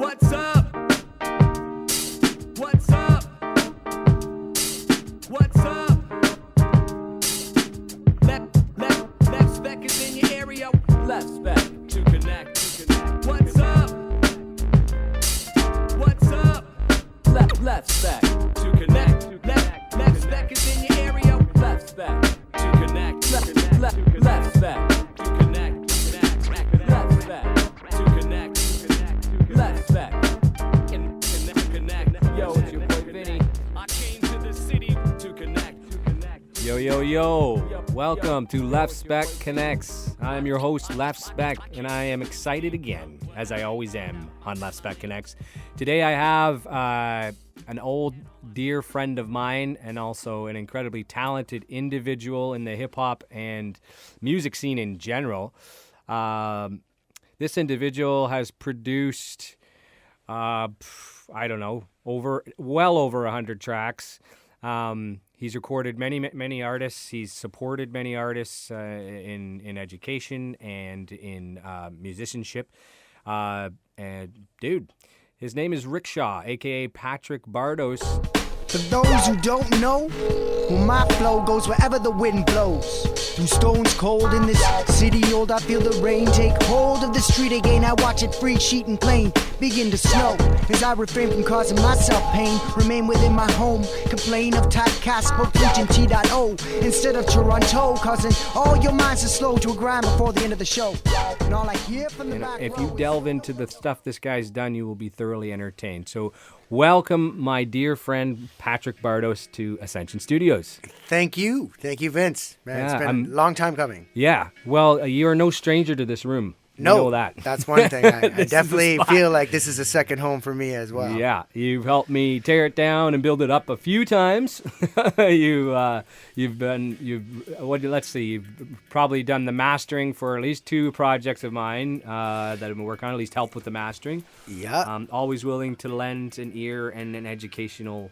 What's up? What's up? What's up? Lefspek is in your area. Lefspek to connect. What's up? What's up? Lefspek to connect. Lefspek is in your area. Lefspek to connect. Lefspek to connect. Lefspek. Connect. Yo, it's your boy Vinny. I came to the city to connect. Yo. Welcome to Lefspek Connects. I'm your host, Lefspek, and I am excited again, as I always am on Lefspek Connects. Today I have an old dear friend of mine and also an incredibly talented individual in the hip-hop and music scene in general. This individual has produced, well over 100 tracks. He's recorded many artists. He's supported many artists in education and in musicianship. And dude, his name is Riksha, aka Patrick Bardos. For those who don't know, well, my flow goes wherever the wind blows. Through stones cold in this city old, I feel the rain take hold of the street again. I watch it free, sheet and plain begin to snow. As I refrain from causing myself pain, remain within my home. Complain of typecast, spoke preaching T.O. instead of Toronto, causing all your minds to slow to a grind before the end of the show. And all I hear from the back if you delve into the stuff this guy's done, you will be thoroughly entertained. So welcome, my dear friend Patrick Bardos, to Ascension Studios. Thank you, Vince. Man, it's been a long time coming. Yeah, well, you are no stranger to this room. You No, know that. that's one thing. I This is definitely the spot. feel like this is a second home for me as well. Yeah, you've helped me tear it down and build it up a few times. You've probably done the mastering for at least two projects of mine that I've been working on, at least help with the mastering. Yeah. Always willing to lend an ear and an educational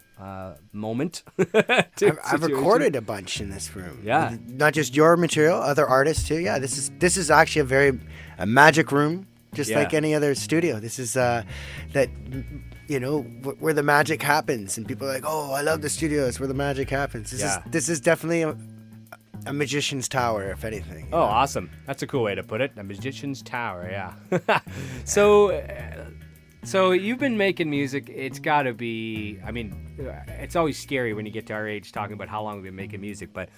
moment. I've recorded a bunch in this room. Yeah. Not just your material, other artists too. Yeah, this is actually a magic room, just like any other studio. This is where the magic happens, and people are like, "Oh, I love the studio. It's where the magic happens." This is definitely a magician's tower, if anything. Oh, awesome. That's a cool way to put it. A magician's tower, yeah. So you've been making music. It's got to be, it's always scary when you get to our age talking about how long we've been making music, but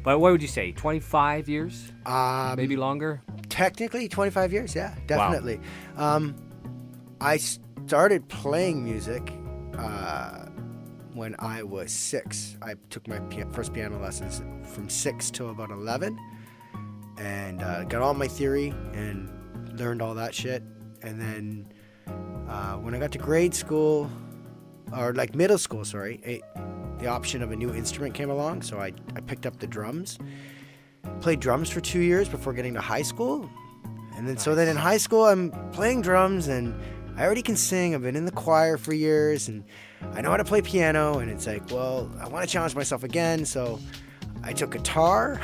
what would you say, 25 years? Maybe longer? Technically, 25 years, yeah, definitely. Wow. I started playing music when I was 6. I took my first piano lessons from 6 to about 11, and got all my theory and learned all that shit. And then when I got to grade school, or like middle school, the option of a new instrument came along, so I picked up the drums. Played drums for 2 years before getting to high school. And then So then in high school, I'm playing drums, and I already can sing. I've been in the choir for years, and I know how to play piano. And it's like, well, I want to challenge myself again, so I took guitar.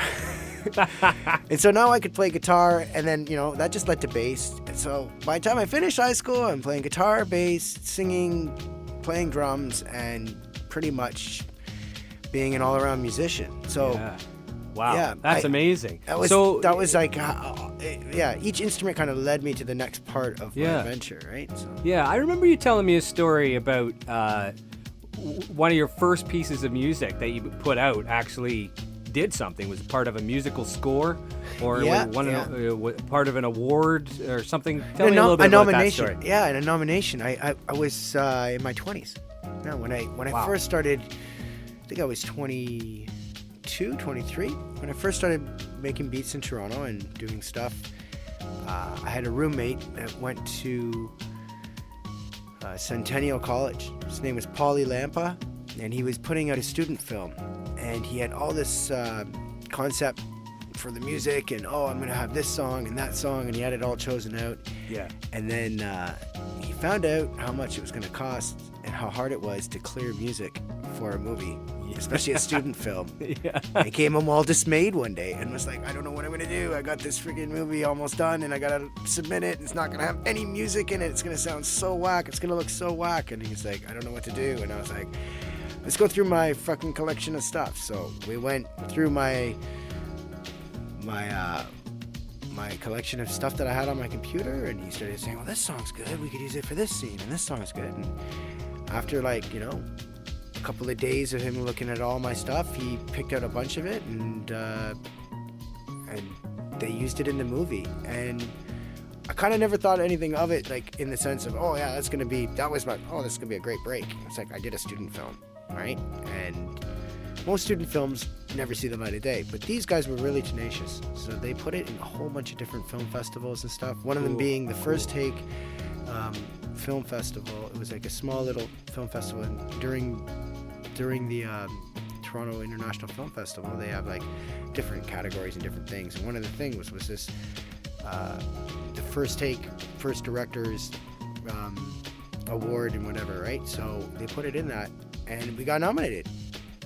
And so now I could play guitar, and then, that just led to bass. And so by the time I finished high school, I'm playing guitar, bass, singing, playing drums, and pretty much being an all-around musician. So, wow, yeah, that's amazing. That was like, each instrument kind of led me to the next part of my adventure, right? So. Yeah, I remember you telling me a story about one of your first pieces of music that you put out actually did something, was part of a musical score, or part of an award or something. Tell me a little bit about that story. Yeah, in a nomination. I was in my 20s. No, when I first started, I think I was 22, 23. When I first started making beats in Toronto and doing stuff, I had a roommate that went to Centennial College. His name was Paulie Lampa, and he was putting out a student film. And he had all this concept for the music, and I'm going to have this song and that song, and he had it all chosen out. Yeah. And then he found out how much it was going to cost and how hard it was to clear music for a movie. especially a student film. Yeah. I came home all dismayed one day and was like, I don't know what I'm gonna do. I got this freaking movie almost done, and I gotta submit it. It's not gonna have any music in it. It's gonna sound so whack. It's gonna look so whack. And he's like, I don't know what to do. And I was like, let's go through my fucking collection of stuff. So we went through my collection of stuff that I had on my computer, and he started saying, well, this song's good. We could use it for this scene, and this song's good. And after a couple of days of him looking at all my stuff, he picked out a bunch of it, and they used it in the movie. And I kind of never thought anything of it, like in the sense of, oh yeah, this is gonna be a great break. It's like I did a student film, right? And most student films never see the light of day, but these guys were really tenacious. So they put it in a whole bunch of different film festivals and stuff. One of them being the First Take film festival. It was like a small little film festival, and during the Toronto International Film Festival, they have like different categories and different things. And one of the things was this the First Directors award and whatever, right? So they put it in that, and we got nominated.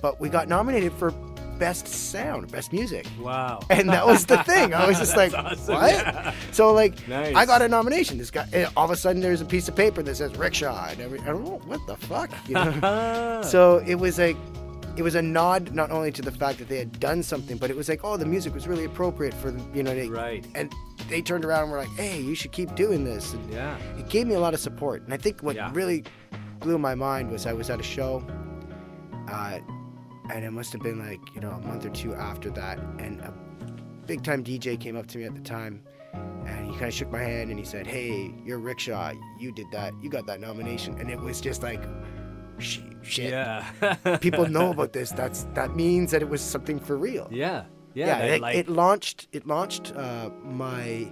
But we got nominated for best sound, best music. Wow. And that was the thing. I was just like, awesome. what? Yeah. So like, Nice. I got a nomination. This guy, all of a sudden there's a piece of paper that says Riksha. And I don't know, what the fuck? You know? So it was like, it was a nod not only to the fact that they had done something, but it was like, oh, the music was really appropriate for the, Right. And they turned around and were like, hey, you should keep doing this. And Yeah. it gave me a lot of support. And I think what Yeah. really blew my mind was I was at a show, and it must have been like, a month or two after that, and a big time DJ came up to me at the time, and he kind of shook my hand and he said, hey, you're Riksha, you did that, you got that nomination. And it was just like, shit. Yeah. People know about this. That means that it was something for real. Yeah. Yeah, Yeah. it launched my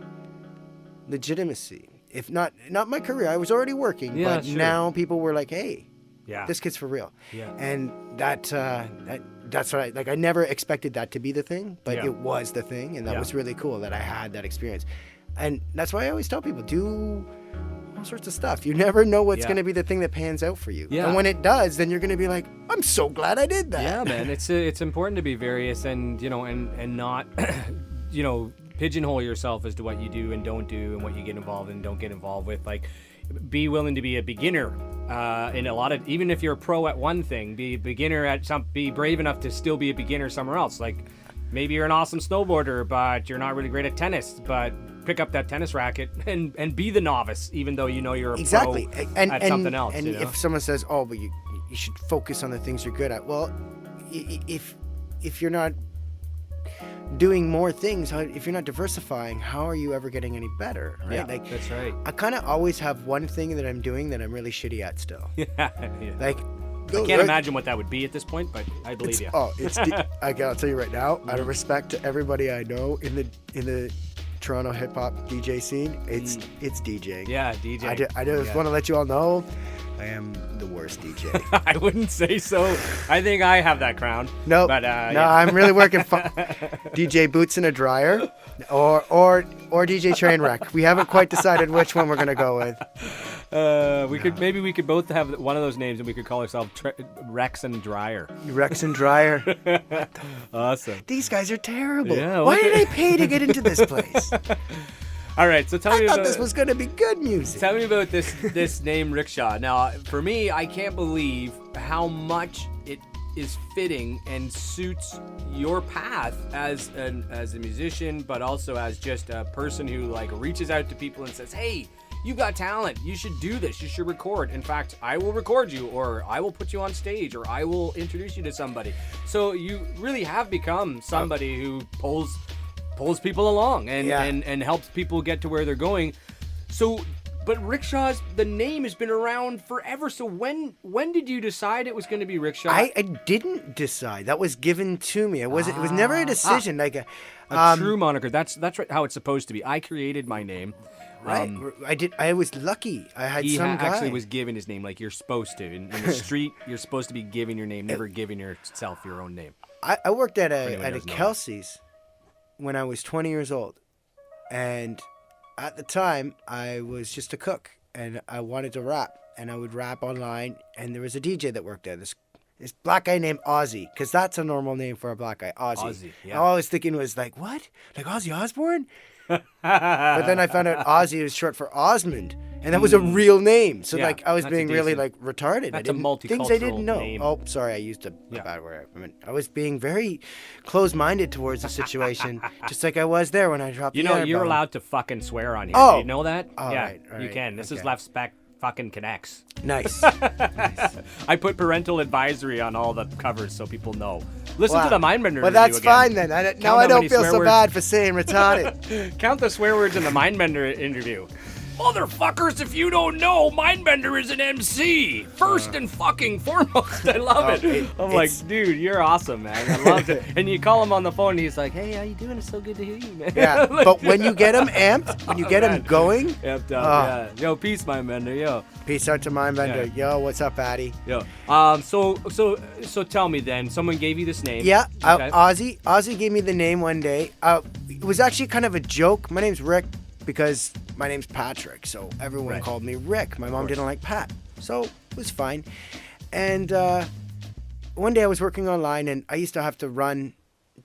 legitimacy. If not my career, I was already working, Yeah, but sure. now people were like, hey, Yeah. this kid's for real. Yeah. And that's what I never expected that to be the thing, but Yeah. it was the thing, and that Yeah. was really cool that I had that experience. And that's why I always tell people, do all sorts of stuff. You never know what's Yeah. going to be the thing that pans out for you. Yeah. And when it does, then you're going to be like, I'm so glad I did that. Yeah, man. It's important to be various and and not pigeonhole yourself as to what you do and don't do and what you get involved in and don't get involved with. Like, be willing to be a beginner in a lot of, even if you're a pro at one thing, be a beginner at be brave enough to still be a beginner somewhere else. Like, maybe you're an awesome snowboarder, but you're not really great at tennis, but pick up that tennis racket and be the novice, even though you're a Exactly. pro And something else. And if someone says, oh, but you should focus on the things you're good at. Well, if you're not doing more things, if you're not diversifying, how are you ever getting any better, right? Yeah, that's right. I kind of always have one thing that I'm doing that I'm really shitty at still. Yeah. Like, I can't imagine what that would be at this point, but I believe you. Oh, I'll tell you right now, out of respect to everybody I know in the Toronto hip hop DJ scene, it's DJing. Yeah, DJ. I just want to let you all know, I am the worst DJ. I wouldn't say so. I think I have that crown. Nope. But, no, yeah. I'm really working DJ Boots in a Dryer or DJ Trainwreck. We haven't quite decided which one we're going to go with. Maybe we could both have one of those names and we could call ourselves Rex and Dryer. Rex and Dryer. Awesome. These guys are terrible. Yeah, Why okay. did I pay to get into this place? All right, so tell me I thought about this was going to be good music. Tell me about this name Riksha. Now, for me, I can't believe how much it is fitting and suits your path as a musician, but also as just a person who like reaches out to people and says, "Hey, you got talent. You should do this. You should record. In fact, I will record you, or I will put you on stage, or I will introduce you to somebody." So you really have become somebody who pulls people along and helps people get to where they're going. So, but Riksha's, the name has been around forever. So when did you decide it was going to be Riksha? I didn't decide. That was given to me. It was never a decision. Like a true moniker. That's right, how it's supposed to be. I created my name. Right. I was lucky. I had He some guy. actually was given his name like you're supposed to. In the street, you're supposed to be giving your name, never giving yourself your own name. I worked at anyone a doesn't know Kelsey's when I was 20 years old, and at the time I was just a cook, and I wanted to rap, and I would rap online, and there was a DJ that worked there, this this black guy named Ozzy, because that's a normal name for a black guy, Ozzy. Ozzy, yeah. All I was thinking was like, what? Like Ozzy Osbourne? But then I found out Ozzy was short for Osmond, and that was a real name. So Yeah, like I was that's a being really decent- like retarded. that's a Things I didn't multicultural know. name. Oh, sorry, I used a Yeah. bad word. I mean, I was being very close-minded towards the situation, just like I was there when I dropped. You the know, N-bomb. you're allowed to fucking swear on here. Oh. Do you know that? All yeah, right, all you right, can. This is okay. Lefspek fucking connects. Nice. I put parental advisory on all the covers so people know. Listen to Wow. the Mindbender Well, review that's again. fine then. Now how I don't many feel swear so words- bad for saying retarded. Count the swear words in the Mindbender interview. Motherfuckers, if you don't know, Mindbender is an MC. First and fucking foremost. I love it. I'm like, dude, you're awesome, man. I loved it. And you call him on the phone and he's like, hey, how you doing? It's so good to hear you, man. Yeah, but when you get him amped, when you get him man. going, Yep, yeah. Yo, peace, Mindbender. Yo. peace out to Mindbender. Yo, what's up, Addy? Yo. So tell me then. Someone gave you this name. Yeah, Okay. Ozzy gave me the name one day. It was actually kind of a joke. My name's Rick because my name's Patrick, so everyone Right. called me Rick. My mom didn't like Pat, so it was fine. And one day I was working online, and I used to have to run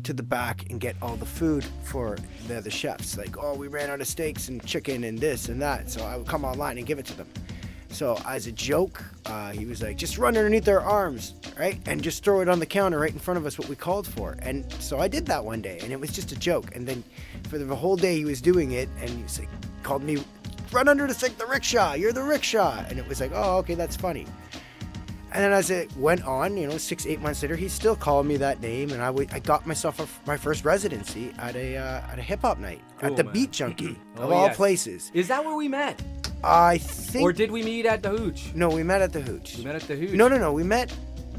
to the back and get all the food for the other chefs. Like, oh, we ran out of steaks and chicken and this and that, so I would come online and give it to them. So as a joke, he was like, just run underneath their arms, right? And just throw it on the counter right in front of us, what we called for. And so I did that one day, and it was just a joke. And then for the whole day he was doing it, and he was like, called me, run under the sink, the rickshaw, you're the rickshaw. And it was like, oh, okay, that's funny. And then as it went on, 6-8 months later, he still called me that name, and I got myself my first residency at a hip hop night Cool, at the man. Beat Junkie Oh, of all yes. places. Is that where we met? I think. Or did we meet at the Hooch? No, we met at the Hooch. We met at the Hooch. No, we met.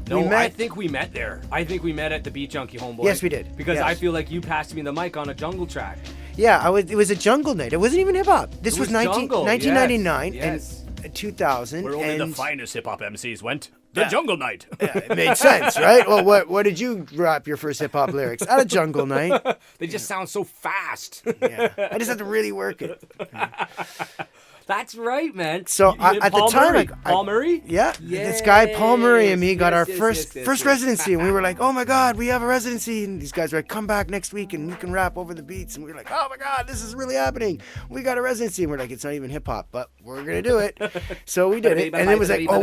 No, we met. I think we met there. I think we met at the Beat Junkie, homeboy. Yes, we did. Because Yes. I feel like you passed me the mic on a jungle track. Yeah, it was a jungle night. It wasn't even hip hop. This It was, was jungle, 1999 yes. and 2000. Where only the and finest hip hop MCs went. The Jungle Night. yeah, it made sense, right? Well, what did you rap your first hip hop lyrics at a jungle night? They just sound so fast. Yeah, I just had to really work it. That's right, man. So at the Paul time, Murray. I- Paul Murray? Yeah, this guy Paul Murray and me got our Yes, first yes. residency, and we were like, "Oh my God, we have a residency!" And these guys were like, "Come back next week, and we can rap over the beats." And we were like, "Oh my God, this is really happening! We got a residency!" And we're like, "It's not even hip hop, but we're gonna do it." So we did it, and it was like, "Oh,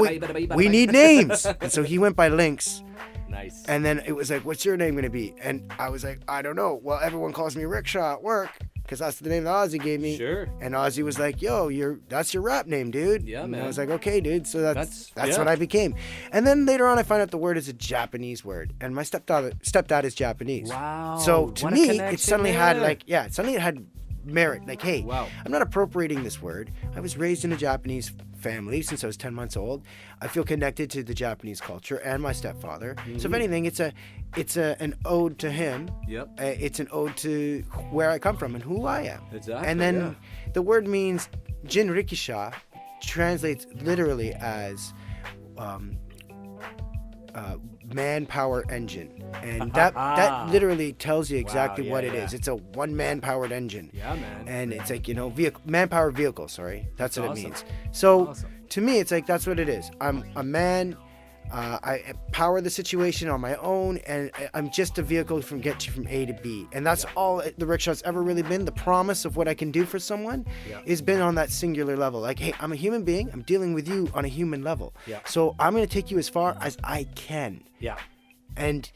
we need names." And so he went by Lynx, Nice. and then it was like, "What's your name gonna be?" And I was like, "I don't know." Well, everyone calls me Riksha at work because that's the name that Ozzy gave me. Sure. And Ozzy was like, "Yo, that's your rap name, dude." Yeah, and man. I was like, "Okay, dude." So that's yeah. what I became. And then later on, I found out the word is a Japanese word, and my stepdad is Japanese. Wow, So to what a me, connection it suddenly had there. suddenly it had merit. Like, hey, Wow. I'm not appropriating this word. I was raised in a Japanese family since I was 10 months old. I feel connected to the Japanese culture and my stepfather. So if anything, it's an ode to him. Yep. It's an ode to where I come from and who I am. Exactly, And then yeah. the word means jinrikisha, translates literally as manpower engine, and that literally tells you exactly yeah, what it yeah. is. It's a one-man powered engine. Yeah, man. And it's like, manpower vehicle. Sorry, that's what awesome. it means. So Awesome. to me, it's like that's what it is. I'm a man. I power the situation on my own, and I'm just a vehicle from get you from A to B. And that's all the rickshaw's ever really been. The promise of what I can do for someone has been on that singular level. Like, hey, I'm a human being. I'm dealing with you on a human level. Yeah. So I'm going to take you as far as I can. Yeah. And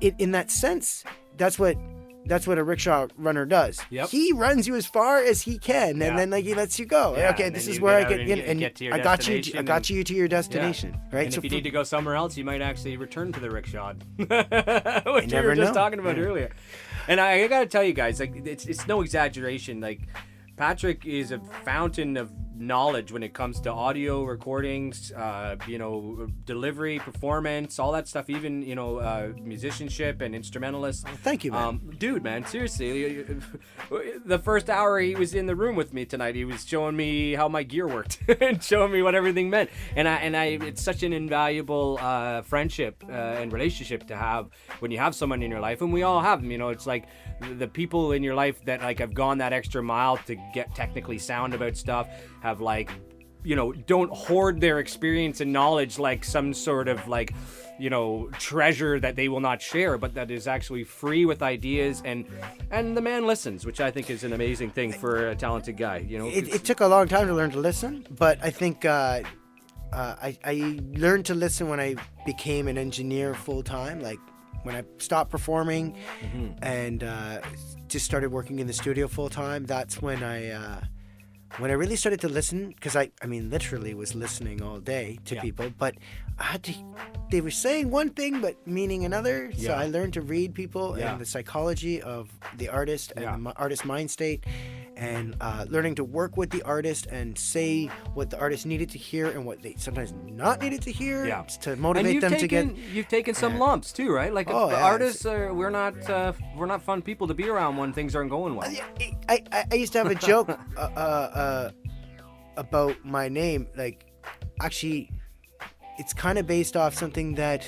in that sense, that's what a rickshaw runner does. Yep. He runs you as far as he can, Yeah. and then he lets you go. Yeah, Okay, and this then is you where get I out get and in, you and get to your I got you destination to your destination, right? And So if you for- need to go somewhere else, you might actually return to the rickshaw, which we never were just know. talking about earlier. And I gotta tell you guys, like it's no exaggeration. Like Patrick is a fountain of knowledge when it comes to audio recordings, delivery, performance, all that stuff. Even musicianship and instrumentalists. Thank you, man. Dude, man, seriously, the first hour he was in the room with me tonight, he was showing me how my gear worked and showing me what everything meant. And I, it's such an invaluable friendship and relationship to have when you have someone in your life, and we all have them. It's like the people in your life that like have gone that extra mile to get technically sound about stuff, have like don't hoard their experience and knowledge like some sort of like, treasure that they will not share, but that is actually free with ideas, and the man listens, which I think is an amazing thing for a talented guy. It took a long time to learn to listen, but I think I learned to listen when I became an engineer full time. Like when I stopped performing and just started working in the studio full time. That's when I really started to listen, because I literally was listening all day to people, but they were saying one thing but meaning another. So I learned to read people and the psychology of the artist and the artist mind state, and learning to work with the artist and say what the artist needed to hear and what they sometimes not needed to hear to motivate them to get. You've taken some lumps too, right? Like artists, we're not fun people to be around when things aren't going well. I used to have a joke about my name. Like, actually, it's kind of based off something that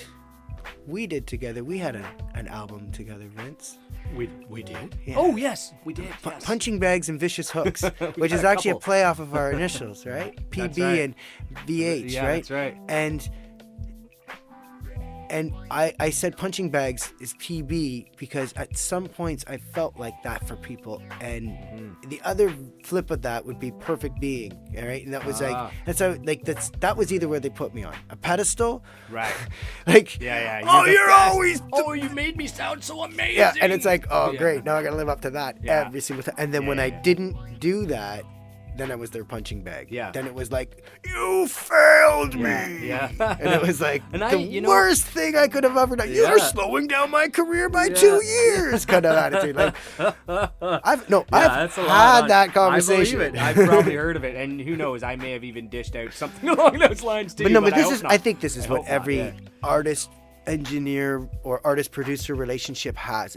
we did together. We had an album together, Vince. We did? Yeah. Oh, yes, we did. Yes. Punching Bags and Vicious Hooks, which is actually a play off of our initials, right? PB and VH, yeah, right? That's right. And I said Punching Bags is PB because at some points I felt like that for people, and the other flip of that would be Perfect Being, all right? And that was that was either where they put me on a pedestal, right? Like, you're always you made me sound so amazing. Yeah, and it's like, great, now I gotta live up to that every single time. And then when I didn't do that, then I was their punching bag. Yeah. Then it was like, you failed me. Yeah. And it was like the worst thing I could have ever done. You're slowing down my career by 2 years, kind of attitude. Like, I've had that conversation. I believe it. I've probably heard of it, and who knows? I may have even dished out something along those lines too. But I think this is what every artist, engineer, or artist producer relationship has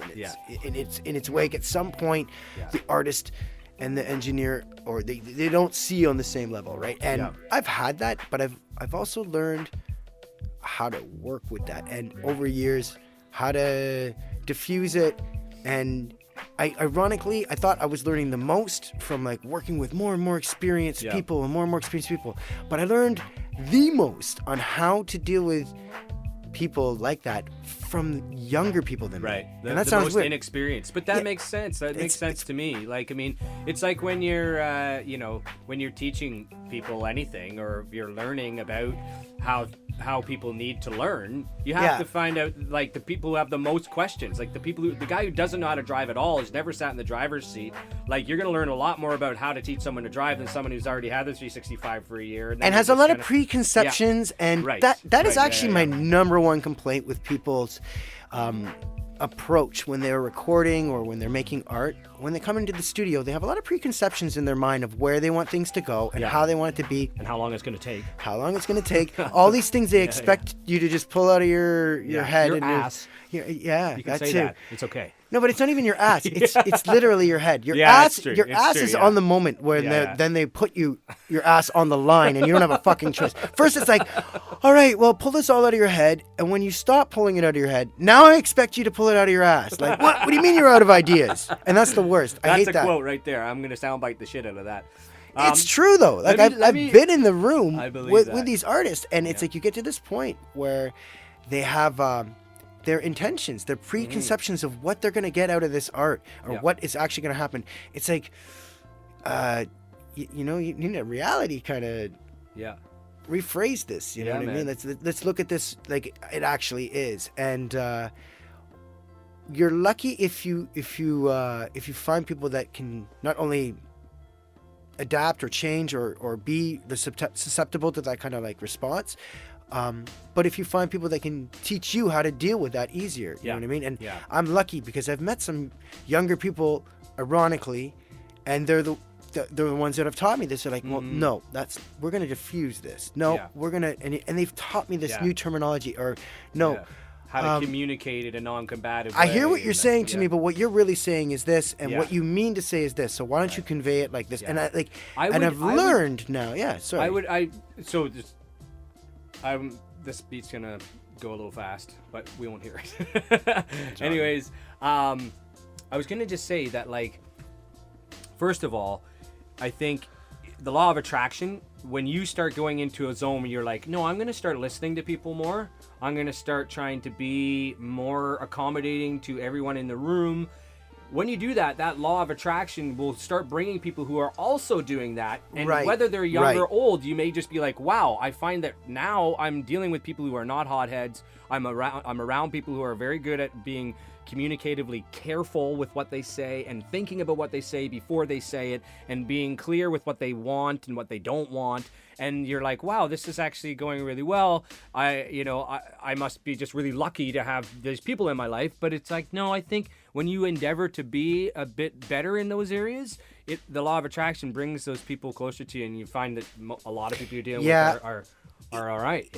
in its wake. At some point, the artist and the engineer, or they don't see on the same level, right? And I've had that, but I've also learned how to work with that, and over years how to diffuse it. And ironically, I thought I was learning the most from like working with more and more experienced people and more experienced people, but I learned the most on how to deal with people like that from younger people than me. And that sounds most weird. Inexperienced, but that makes sense. That makes sense to me. Like, it's like when you're when you're teaching people anything, or you're learning about how people need to learn, you have to find out like the people who have the most questions, like the guy who doesn't know how to drive at all, has never sat in the driver's seat. Like, you're going to learn a lot more about how to teach someone to drive than someone who's already had the 365 for a year and has a lot of preconceptions. And that is actually my number one complaint with people's approach when they're recording or when they're making art. When they come into the studio, they have a lot of preconceptions in their mind of where they want things to go and how they want it to be, and how long it's going to take. All these things they expect you to just pull out of your head your and ass. You can say that. It's okay. No, but it's not even your ass. It's literally your head. Your ass is on the moment where then they put your ass on the line and you don't have a fucking choice. First it's like, all right, well, pull this all out of your head, and when you stop pulling it out of your head, now I expect you to pull it out of your ass. Like, what do you mean you're out of ideas? And that's the worst. I hate that. That's a quote right there. I'm gonna soundbite the shit out of that. It's true though. Like, I've been in the room with these artists, and it's like you get to this point where they have their intentions, their preconceptions of what they're going to get out of this art, or what is actually going to happen. It's like, you need a reality kind of rephrase this. You know what I mean? Let's look at this like it actually is. And you're lucky if you find people that can not only adapt or change or be susceptible to that kind of like response. But if you find people that can teach you how to deal with that easier, you know what I mean? And I'm lucky because I've met some younger people, ironically, and they're the ones that have taught me this. They're like, well, no, we're going to diffuse this. No, we're going to, and they've taught me this new terminology, or no. How to communicate in a non-combative way. I hear what you're saying to me, but what you're really saying is this, and what you mean to say is this. So why don't you convey it like this? And I've learned now. Yeah, sorry. This beat's gonna go a little fast, but we won't hear it. Anyways, I was gonna just say that, like, first of all, I think the law of attraction, when you start going into a zone where you're like, no, I'm going to start listening to people more. I'm going to start trying to be more accommodating to everyone in the room. When you do that, that law of attraction will start bringing people who are also doing that. And Right, whether they're young right. or old, you may just be like, wow, I find that now I'm dealing with people who are not hotheads. I'm around people who are very good at being communicatively careful with what they say and thinking about what they say before they say it and being clear with what they want and what they don't want. And you're like, wow, this is actually going really well. I must be just really lucky to have these people in my life. But it's like, no, I think when you endeavor to be a bit better in those areas, the law of attraction brings those people closer to you, and you find that a lot of people you're dealing Yeah. with are all right,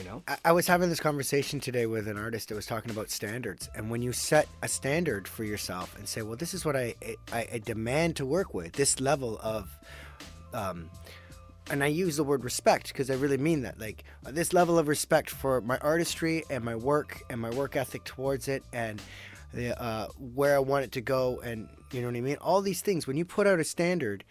I was having this conversation today with an artist that was talking about standards. And when you set a standard for yourself and say, well, this is what I demand to work with, this level of, and I use the word respect because I really mean that, like this level of respect for my artistry and my work ethic towards it, and where I want it to go, and you know what I mean? All these things, when you put out a standard,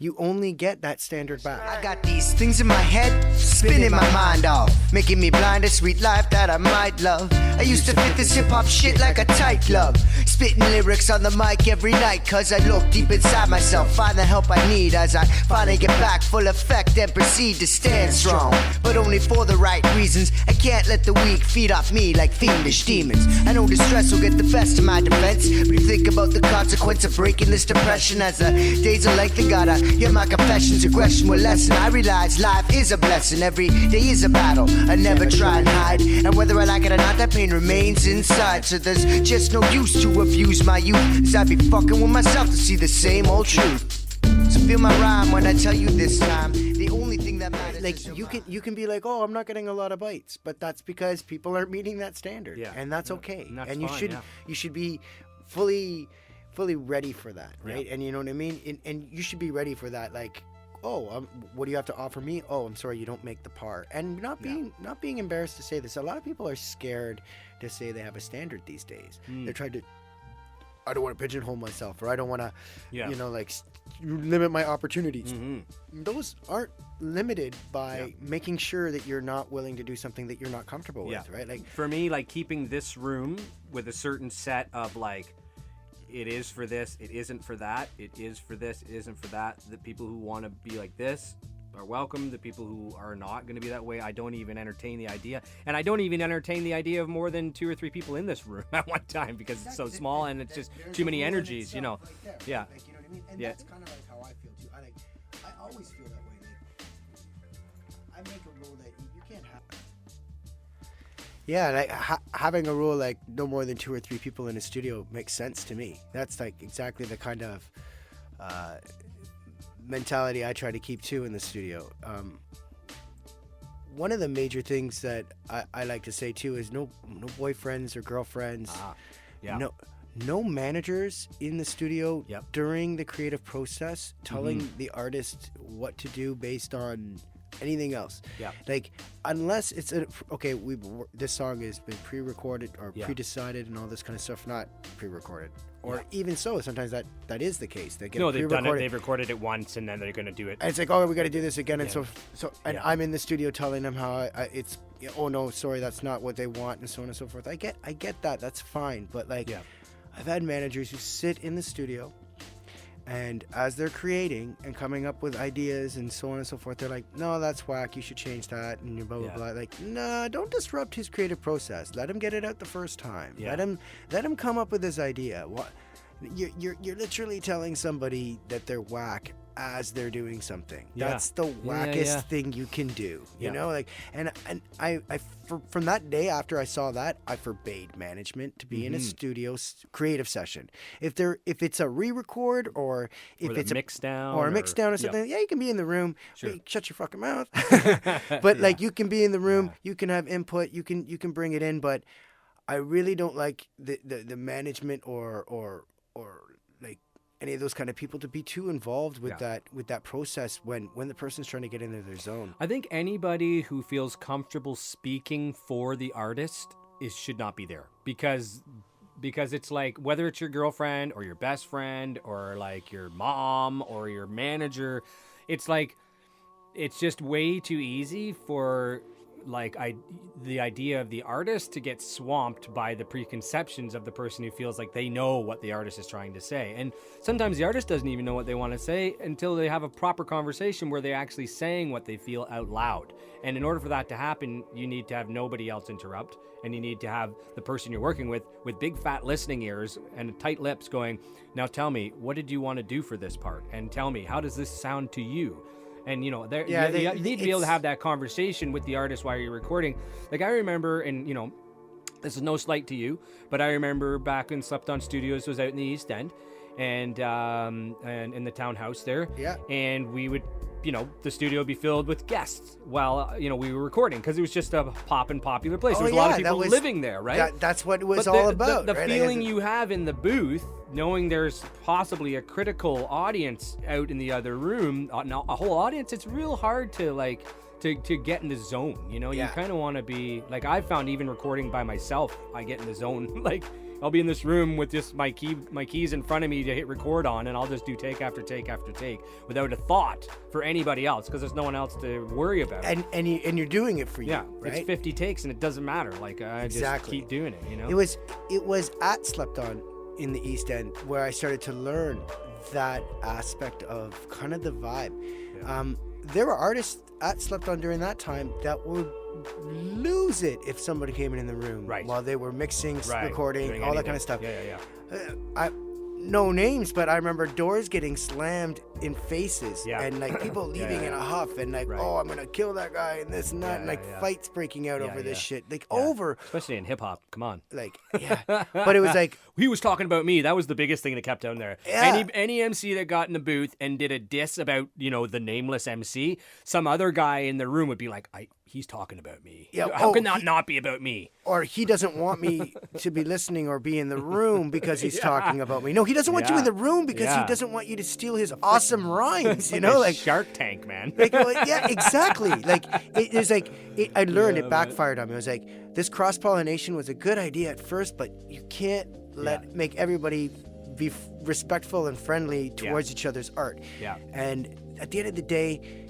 you only get that standard back. I got these things in my head, spinning my mind off, making me blind to sweet life that I might love. I used to fit this hip-hop shit like a tight glove, spitting lyrics on the mic every night, cause I look deep inside myself, find the help I need as I finally get back full effect and proceed to stand strong, but only for the right reasons. I can't let the weak feed off me like fiendish demons. I know distress will get the best of my defense, but you think about the consequence of breaking this depression as the days are lengthen. Gotta hear my confessions, aggression will lessen. I realize life is a blessing, every day is a battle. I never try and hide, and whether I like it or not, that pain remains inside. So there's just no use to abuse my youth, as I'd be fucking with myself to see the same old truth. So feel my rhyme when I tell you this time, the only thing that matters Like is your you can be like, oh, I'm not getting a lot of bites, but that's because people aren't meeting that standard, Yeah. and that's okay. And that's and you fine, you should be fully ready for that, right? Yeah. And you know what I mean. And you should be ready for that, like. Oh, what do you have to offer me? Oh, I'm sorry, you don't make the par. And not being embarrassed to say this. A lot of people are scared to say they have a standard these days. They're trying to. I don't want to pigeonhole myself, or I don't want to, limit my opportunities. Those aren't limited by making sure that you're not willing to do something that you're not comfortable with, right? Like for me, like keeping this room with a certain set of like, it is for this, it isn't for that, it is for this, it isn't for that. The people who want to be like this are welcome. The people who are not going to be that way, I don't even entertain the idea. And I don't even entertain the idea of more than 2 or 3 people in this room at one time, because it's so small and it's just too many energies, Yeah. Like, you know what I mean? And that's kind of like how I feel too. I always feel that way. Like, I make a rule that you can't have. Yeah, like having a rule like no more than 2 or 3 people in a studio makes sense to me. That's like exactly the kind of mentality I try to keep too in the studio. One of the major things that I like to say too is no boyfriends or girlfriends. No managers in the studio during the creative process telling the artist what to do based on anything else. Like, unless it's this song has been pre-recorded or pre-decided and all this kind of stuff, not pre-recorded. Or even so, sometimes that is the case. They get they've done it. They've recorded it once, and then they're going to do it. And it's like, oh, we got to do this again. And I'm in the studio telling them how it's. Oh no, sorry, that's not what they want, and so on and so forth. I get that. That's fine. But like, I've had managers who sit in the studio, and as they're creating and coming up with ideas and so on and so forth, they're like, no, that's whack. You should change that, and blah blah blah. Like, nah, don't disrupt his creative process. Let him get it out the first time. Let him come up with his idea. What? You're literally telling somebody that they're whack as they're doing something. That's the wackest thing you can do. You know, like, and I from that day after I saw that, I forbade management to be in a studio creative session. If it's a re-record or if it's a mix down or something, you can be in the room. Sure. Hey, shut your fucking mouth. But like, you can be in the room. You can have input. You can bring it in. But I really don't like the management or like any of those kind of people to be too involved with that process when the person's trying to get into their zone. I think anybody who feels comfortable speaking for the artist should not be there, because it's like, whether it's your girlfriend or your best friend or like your mom or your manager, it's like, it's just way too easy for the idea of the artist to get swamped by the preconceptions of the person who feels like they know what the artist is trying to say. And sometimes the artist doesn't even know what they want to say until they have a proper conversation where they're actually saying what they feel out loud. And in order for that to happen, you need to have nobody else interrupt, and you need to have the person you're working with big fat listening ears and tight lips going, now tell me, what did you want to do for this part? And tell me, how does this sound to you? And, you need to be able to have that conversation with the artist while you're recording. Like, I remember, and, this is no slight to you, but I remember back when Slept On Studios was out in the East End and in the townhouse there. Yeah. And we would, the studio would be filled with guests while, we were recording because it was just a popular place. There was a lot of people living there, right? That's what it was all about. The right? feeling you have in the booth, knowing there's possibly a critical audience out in the other room, a whole audience, it's real hard to to get in the zone. You kind of want to be like, I found even recording by myself, I get in the zone. Like, I'll be in this room with just my keys in front of me to hit record on, and I'll just do take after take after take without a thought for anybody else because there's no one else to worry about. And you're doing it for you. Yeah, right? It's 50 takes and it doesn't matter. Like, I just keep doing it. It was at Slept On in the East End where I started to learn that aspect of kind of the vibe. Yeah. There were artists at Slept On during that time that would lose it if somebody came in the room while they were mixing, recording, all that kind of stuff. No names, but I remember doors getting slammed in faces and like people leaving in a huff and like, oh, I'm gonna kill that guy and this and that, and like fights breaking out over this shit, like over. Especially in hip hop, come on. Like, but it was like he was talking about me. That was the biggest thing that kept down there. Yeah. Any MC that got in the booth and did a diss about the nameless MC, some other guy in the room would be like, he's talking about me. Yeah, how can that not be about me? Or he doesn't want me to be listening or be in the room because he's talking about me. No, he doesn't want you in the room because he doesn't want you to steal his awesome rhymes. Like Shark Tank, man. Yeah, exactly. Like I learned it backfired on me. I was like, this cross pollination was a good idea at first, but you can't make everybody be respectful and friendly towards each other's art. Yeah. And at the end of the day,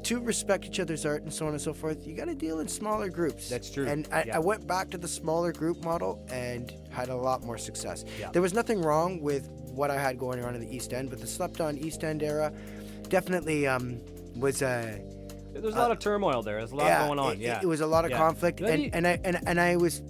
to respect each other's art and so on and so forth, you got to deal in smaller groups. That's true. And I went back to the smaller group model and had a lot more success. Yeah. There was nothing wrong with what I had going on in the East End, but the Slept On East End era definitely was a... There's a lot of turmoil there. There's a lot going on. It was a lot of conflict, and I was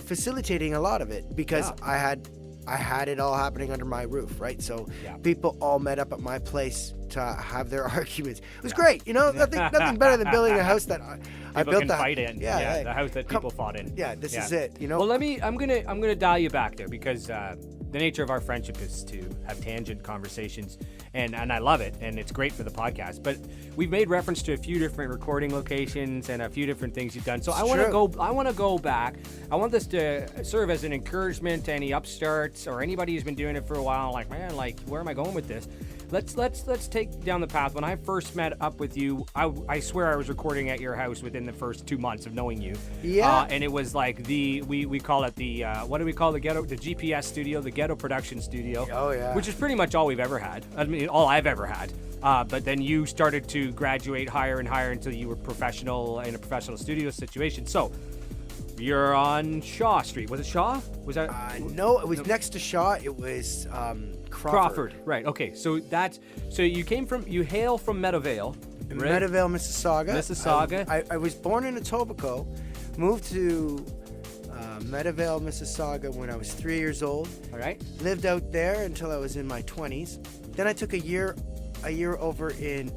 facilitating a lot of it because I had it all happening under my roof, right? So people all met up at my place to have their arguments. It was great, nothing better than building a house that I built. People can fight in. The house that people fought in. Yeah, this is it. Well, I'm gonna dial you back there because the nature of our friendship is to have tangent conversations, and I love it, and it's great for the podcast. But we've made reference to a few different recording locations and a few different things you've done. So I want to go back. I want this to serve as an encouragement to any upstarts or anybody who's been doing it for a while. Like, man, where am I going with this? Let's take down the path. When I first met up with you, I swear I was recording at your house within the first 2 months of knowing you. Yeah. And it was like we call it the what do we call the GPS studio, the ghetto production studio. Oh yeah. Which is pretty much all we've ever had. I mean, all I've ever had. But then you started to graduate higher and higher until you were professional in a professional studio situation. So you're on Shaw Street. Was it Shaw? Was that? No, it was next to Shaw. It was Crawford. Right. Okay. So you hail from Meadowvale. Right? Meadowvale, Mississauga. Mississauga. I was born in Etobicoke, moved to Meadowvale, Mississauga when I was 3 years old. All right. Lived out there until I was in my 20s. Then I took a year over in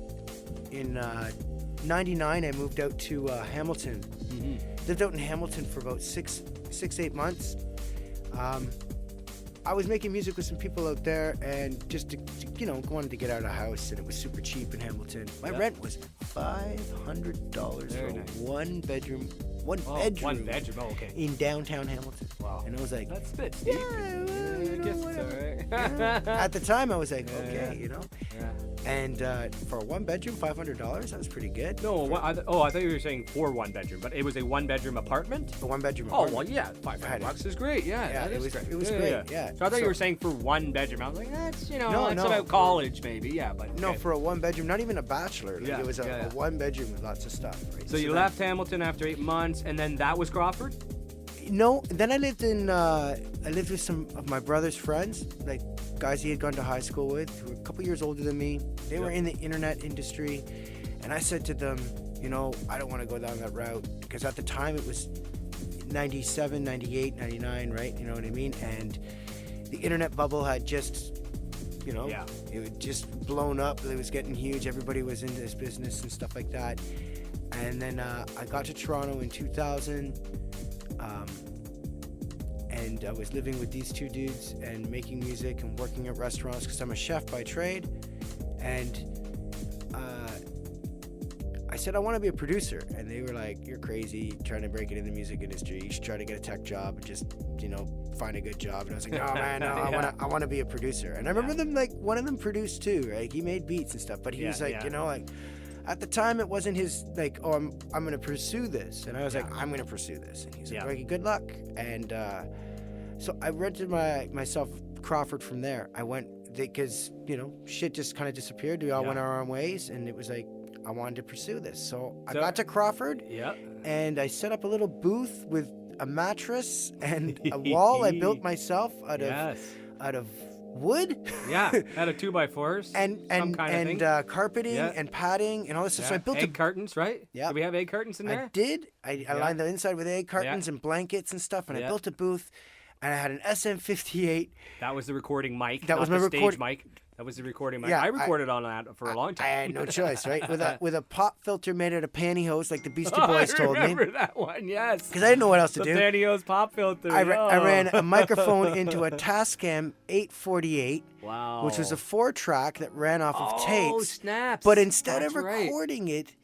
99. I moved out to Hamilton. Mm-hmm. Lived out in Hamilton for about 8 months. I was making music with some people out there, and just wanted to get out of the house, and it was super cheap in Hamilton. My rent was $500 for one bedroom. One bedroom. Oh, okay. In downtown Hamilton. Wow. And I was like, that's a bit steep. I guess it's all right. At the time, I was like, okay, Yeah. And for a 1-bedroom, $500, that was pretty good. No, I thought you were saying for 1-bedroom, but it was a 1-bedroom apartment? A 1-bedroom Oh, apartment. well, yeah, $500 is great. Yeah, Yeah, that it is was great. it was great. Yeah. So I thought you were saying for 1-bedroom. I was like, that's, No, it's no. about college maybe. Yeah, but No, okay. for a 1-bedroom, not even a bachelor. Like, Yeah, it was a 1-bedroom with lots of stuff. Right? So you left Hamilton after 8 months, and then that was Crawford? No, then I lived with some of my brother's friends, like guys he had gone to high school with, who were a couple years older than me. They were in the internet industry, and I said to them, I don't want to go down that route, because at the time it was 97, 98, 99, right? You know what I mean? And the internet bubble had just, it had just blown up. It was getting huge. Everybody was into this business and stuff like that. And then I got to Toronto in 2000. And I was living with these two dudes and making music and working at restaurants because I'm a chef by trade. And I said, I want to be a producer. And they were like, you're crazy trying to break it in the music industry. You should try to get a tech job and just, find a good job. And I was like, no, man, no, I want to be a producer. And I remember them, like, one of them produced too, right? He made beats and stuff, but he was like, like, at the time, it wasn't his, like, oh, I'm going to pursue this. And I was like, I'm going to pursue this. And he's like, okay, good luck. And so I rented myself Crawford from there. I went, because, shit just kind of disappeared. We all went our own ways. And it was like, I wanted to pursue this. So I got to Crawford. And I set up a little booth with a mattress and a wall I built myself out of wood. Out of 2x4s. and carpeting and padding and all this stuff. So I built egg cartons, right? Yeah. Do we have egg cartons in there? I did. I lined the inside with egg cartons and blankets and stuff, and I built a booth, and I had an SM58. That was the recording mic. That was my stage mic. That was the recording mic. Yeah, I recorded on that for a long time. I had no choice, right? With a pop filter made out of pantyhose, like the Beastie Boys told me. I remember that one, yes. Because I didn't know what else to the do. The pantyhose pop filter. I ran a microphone into a Tascam 848, which was a 4-track that ran off of tapes. Oh, snaps. But instead of recording it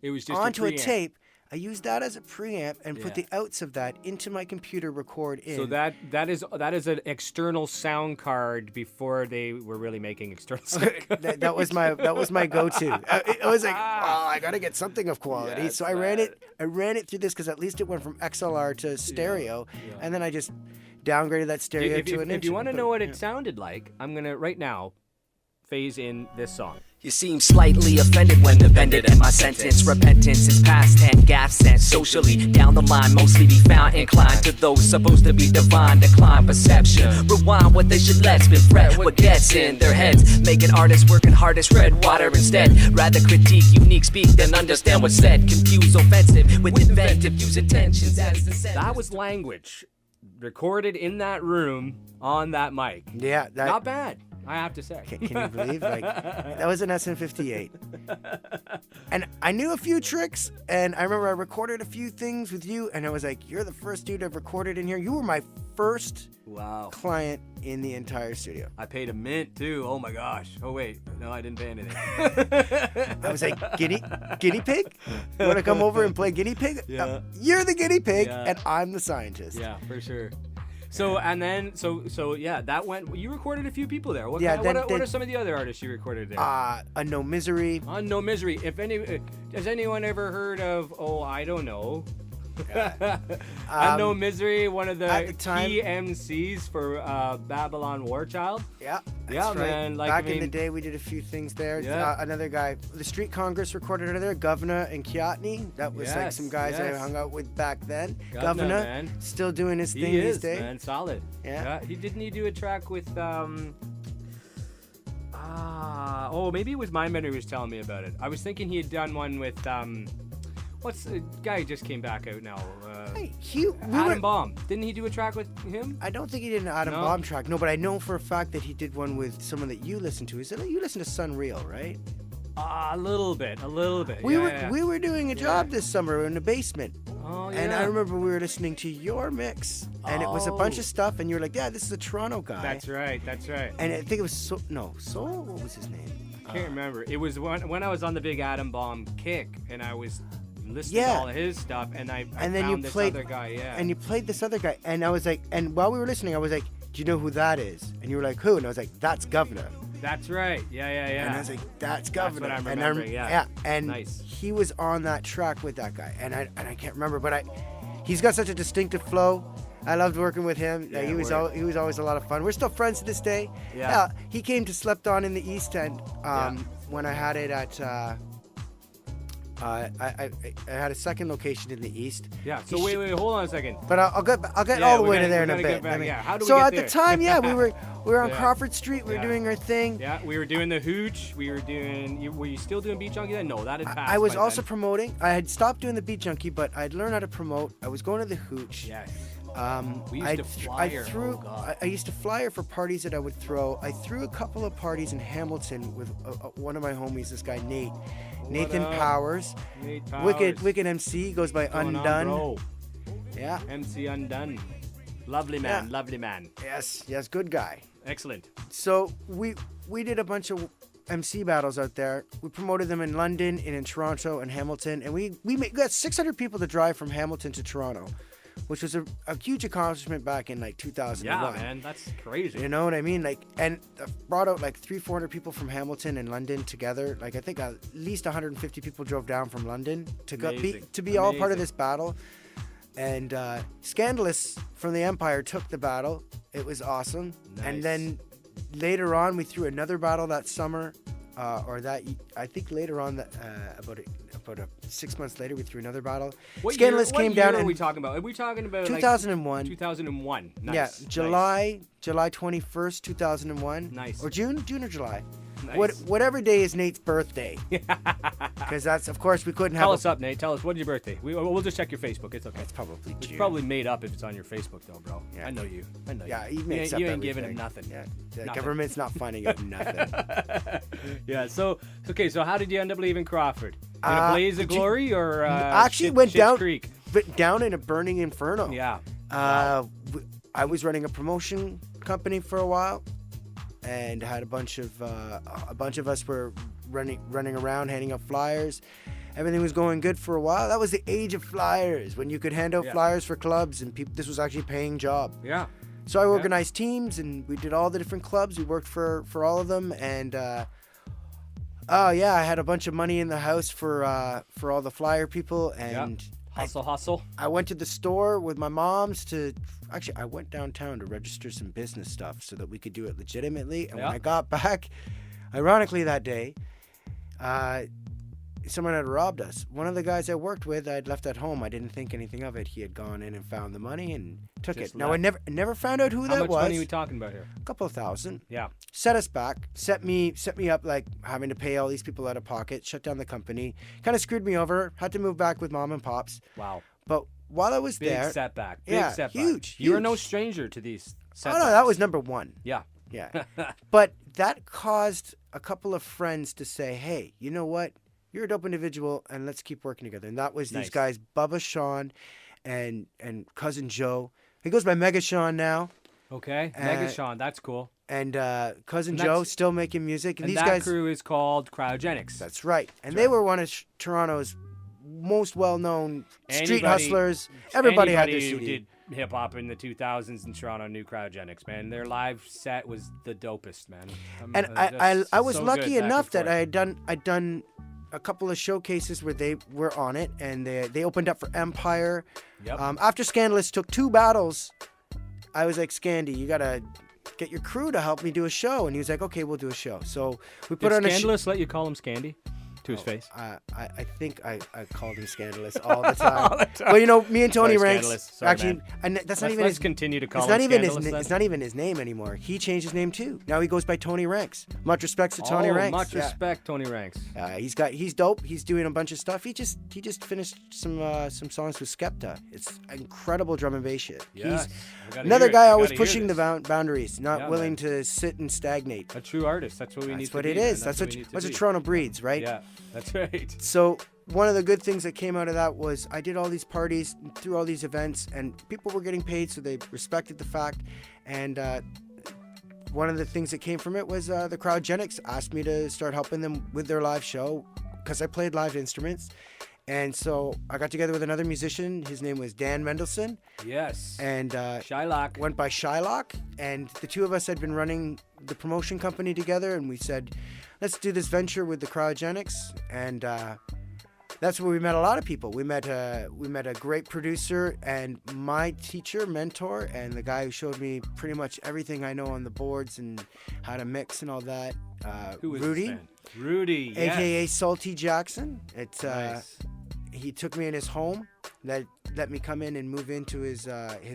was just onto a preamp. tape, I used that as a preamp and put the outs of that into my computer record in. So that is an external sound card before they were really making external sound cards. that was my go-to. It was like, I gotta get something of quality. Yes, so I ran it through this because at least it went from XLR to stereo, and then I just downgraded that stereo to an. If you want to know what it sounded like, I'm gonna right now phase in this song. You seem slightly offended when offended at my sentence. Repentance is past and gaff sense. Socially down the line, mostly be found inclined to those supposed to be divine. Decline perception. Rewind what they should let spin fret. What gets in their heads, making artists working hardest red water instead. Rather critique, unique, speak than understand what's said. Confuse offensive with inventive, use intentions as the sense. That was language recorded in that room on that mic. Yeah, not bad. I have to say. Can you believe? Like, that was an SM58. And I knew a few tricks, and I remember I recorded a few things with you, and I was like, you're the first dude I've recorded in here. You were my first client in the entire studio. I paid a mint, too. Oh, my gosh. Oh, wait. No, I didn't pay anything. I was like, guinea pig? You want to come over and play guinea pig? Yeah. You're the guinea pig, and I'm the scientist. Yeah, for sure. So and then that went. You recorded a few people there. What are some of the other artists you recorded there? Unknown Misery. Unknown Misery. Has anyone ever heard of? Oh, I don't know. Unknown Misery, one of the key MCs for Babylon War Child. Yeah, yeah, right. Man. Like, back in the day, we did a few things there. Yeah. Another guy, the Street Congress recorded another Governor and Kiotney. That was like some guys I hung out with back then. Governor, man. Still doing his thing these days. Man, solid. Yeah. He do a track with maybe it was My Memory was telling me about it. I was thinking he had done one with what's the guy who just came back out now? Adam Bomb. Didn't he do a track with him? I don't think he did an Adam Bomb track. No, but I know for a fact that he did one with someone that you listen to. You listen to Sunreal, right? A little bit. We were doing a job this summer in the basement. Oh, yeah. And I remember we were listening to your mix, and it was a bunch of stuff, and you were like, yeah, this is a Toronto guy. That's right. And I think it was Soul, what was his name? I can't remember. It was when I was on the big Adam Bomb kick, and I was listening to all of his stuff, and I found this other guy, And you played this other guy, and I was like, and while we were listening, I was like, do you know who that is? And you were like, who? And I was like, that's Governor. That's right. Yeah. And I was like, that's Governor. what I'm And remembering, yeah. And Nice. he was on that track with that guy. And I can't remember, but he's got such a distinctive flow. I loved working with him. Yeah, he was always a lot of fun. We're still friends to this day. Yeah. He came to Slept On in the East End when I had it at. I had a second location in the East. Yeah. So wait, hold on a second. But I'll get Yeah, all the we way gotta- to there we in a gotta bit. get back, yeah. How do we so get at there? the time, we were on Yeah. Crawford Street. We were Yeah. doing our thing. Yeah, we were doing the hooch. We were doing. Were you still doing Beat Junkie then? No, that had passed. I was by also then. promoting. I had stopped doing the Beat Junkie, but I'd learned how to promote. I was going to the hooch. Yes. We I used to flyer. Oh, God. I used to flyer for parties that I would throw. I threw a couple of parties in Hamilton with one of my homies, this guy Nate, Nathan up? Powers, Nate Powers. wicked MC, goes by What's going on, Undone. bro? Yeah. MC Undone. Lovely man. Yeah. Lovely man. Yes, good guy. Excellent. So we did a bunch of MC battles out there. We promoted them in London and in Toronto and Hamilton, and we got 600 people to drive from Hamilton to Toronto, which was a huge accomplishment back in like 2001. Yeah, man, that's crazy. You know what I mean? Like, and brought out like 300-400 people from Hamilton and London together. Like, I think at least 150 people drove down from London to be all part of Amazing. this battle. And Scandalous from the Empire took the battle. It was awesome. Nice. And then later on, we threw another battle that summer, I think later on, about 6 months later, we threw another battle. Scandalous came down What in are we talking about? Are we talking about 2001. Like 2001. Nice. Yeah, Nice. July 21st, 2001. Nice. Or June or July. Nice. Whatever day is Nate's birthday. Because that's, of course, we couldn't Tell have. us up, Nate. Tell us, when's your birthday? We'll just check your Facebook. It's okay. It's probably It's June. probably made up if it's on your Facebook, though, bro. Yeah. I know you. Yeah, he You makes up ain't, you ain't giving him everything. nothing. Yeah, the Nothing. government's not finding out nothing. Yeah. So how did you end up leaving Crawford? In a blaze of glory, or actually went Schitt's down, Creek? down in a burning inferno. Yeah. I was running a promotion company for a while, and had a bunch of us were running around handing out flyers. Everything was going good for a while. That was the age of flyers, when you could hand out flyers for clubs, and this was actually a paying job. Yeah. So I organized teams, and we did all the different clubs. We worked for all of them, and I had a bunch of money in the house for all the flyer people, and Hustle. I went to the store with my mom's I went downtown to register some business stuff so that we could do it legitimately. And when I got back, ironically that day, someone had robbed us. One of the guys I worked with, I'd left at home. I didn't think anything of it. He had gone in and found the money and took Just it. Now, I never found out who How that much was. money are we talking about here? A couple of thousand. Yeah. Set us back, set me up like having to pay all these people out of pocket, shut down the company, kind of screwed me over, had to move back with mom and pops. Wow. But while I was Big there, setback. yeah, Big setback. huge. You are no stranger to these oh setbacks. no, that was number one. Yeah. Yeah. But that caused a couple of friends to say, hey, you know what? You're a dope individual, and let's keep working together. And that was Nice. these guys, Bubba Sean and Cousin Joe. He goes by Mega Sean now. Okay. Mega Sean, that's cool. And Cousin And Joe that's- still making music. And And these that guys, crew is called Cryogenics. that's right. And they were one of Toronto's most well-known street Anybody- hustlers. Everybody had their Anybody who CD. did hip hop in the 2000s in Toronto knew Cryogenics, man. Their live set was the dopest, man. And That's I was so lucky good back enough and that forth. I'd done a couple of showcases where they were on it, and they opened up for Empire. Yep. After Scandalous took 2 battles, I was like, Scandy, you gotta get your crew to help me do a show. And he was like, okay, we'll do a show. So we put Did on a show. Scandalous let you call him Scandy to his face? I think I called him Scandalous all the time. Well, you know, me and Tony Sorry, Ranks. Scandalous. Sorry, Actually, man. and that's not Let's, even let's his. continue to call It's him not even Scandalous his. then. It's not even his name anymore. He changed his name too. Now he goes by Tony Ranks. Much respect to Tony Ranks. Much Yeah. respect, Tony Ranks. He's dope. He's doing a bunch of stuff. He just finished some songs with Skepta. It's incredible drum and bass shit. Yes, He's I gotta another hear it. guy I always gotta hear pushing the this. boundaries, not Yeah, willing man. to sit and stagnate. A true artist. That's what we need That's to what be. it man. is. That's we need to what be. Toronto breeds, right? Yeah, that's right. So one of the good things that came out of that was I did all these parties, through all these events, and people were getting paid, so they respected the fact. And one of the things that came from it was the Cryogenics asked me to start helping them with their live show because I played live instruments. And so I got together with another musician. His name was Dan Mendelsohn. Yes. And Shylock. went by Shylock. And the two of us had been running the promotion company together. And we said, let's do this venture with the cryogenics. And that's where we met a lot of people. We met a great producer and my teacher, mentor, and the guy who showed me pretty much everything I know on the boards and how to mix and all that. Who was Rudy. this man? Rudy, yes. AKA Salty Jackson. It's Nice. he took me in his home, let me come in and move into his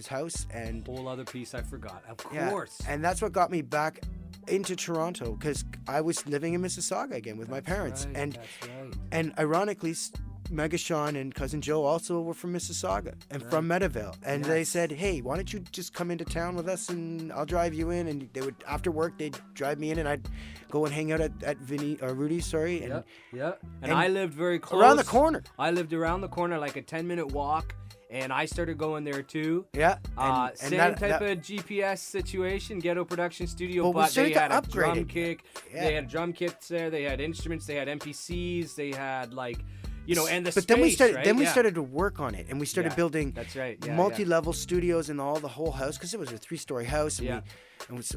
house, and Whole other piece I forgot. Of yeah, course. and that's what got me back into Toronto, because I was living in Mississauga again with my parents, Right, and that's right. and ironically, Mega Sean and Cousin Joe also were from Mississauga and from Meadowvale, and they Yes. said, hey, why don't you just come into town with us and I'll drive you in, and they would, after work, they'd drive me in and I'd go and hang out at Rudy's, and Yeah. And and I lived very close. around the corner. I lived around the corner, like a 10-minute walk, and I started going there too. Yeah, Same type of GPS situation, ghetto production studio, But we but they started to had a upgrade drum it. kick. Yeah. They had drum kits there. They had instruments. They had MPCs. They had and the but then we space, started right? then we Yeah. started to work on it, and we started Yeah, building that's right. Yeah, multi-level studios in all the whole house, because it was a 3-story house, and Yeah.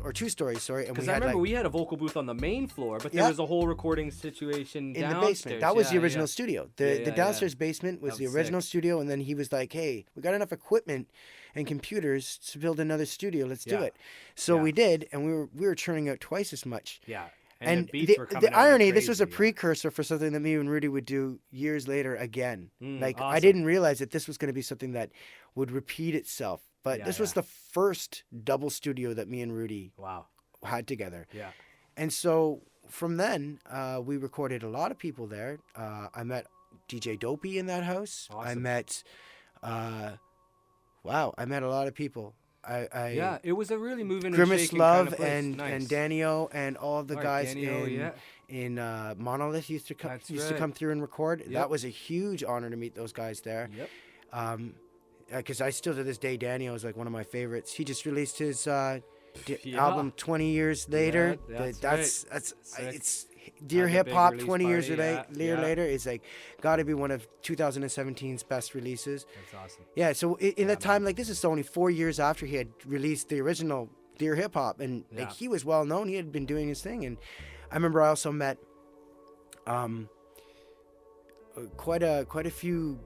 or 2-story, sorry, and we Because I had remember like we had a vocal booth on the main floor, but there Yeah. was a whole recording situation in the downstairs. basement. That was the Yeah, original yeah. studio. Yeah, The yeah, downstairs basement was That the was original sick. studio, and then he was like, "Hey, we got enough equipment and computers to build another studio. Let's do Yeah. it." So Yeah. we did, and we were churning out twice as much. Yeah. And the beats were coming the out like irony, this was a crazy, yeah. precursor for something that me and Rudy would do years later again. Like, I awesome. didn't realize that this was going to be something that would repeat itself. But Yeah, this was yeah. the first double studio that me and Rudy Wow. had together. Yeah. And so from then, we recorded a lot of people there. I met DJ Dopey in that house. I Awesome. met, I met a lot of people. Yeah, it was a really moving and Grimace shaking Love kind of place. and Nice. Danio and all of the All guys right, Danio, yeah. in Monolith used to That's to right. come through and record. Yep. That was a huge honor to meet those guys there. Yep. Because I still to this day, Danio is like one of my favorites. He just released his Yeah. album 20 years later. Yeah, that's Sick. it's Dear Had the Hip big Hop release 20 years party, yeah. later is like got to be one of 2017's best releases. That's awesome. Yeah, so in that time, like, this is only 4 years after he had released the original Dear Hip Hop, and Yeah. like, he was well known. He had been doing his thing, and I remember I also met quite a few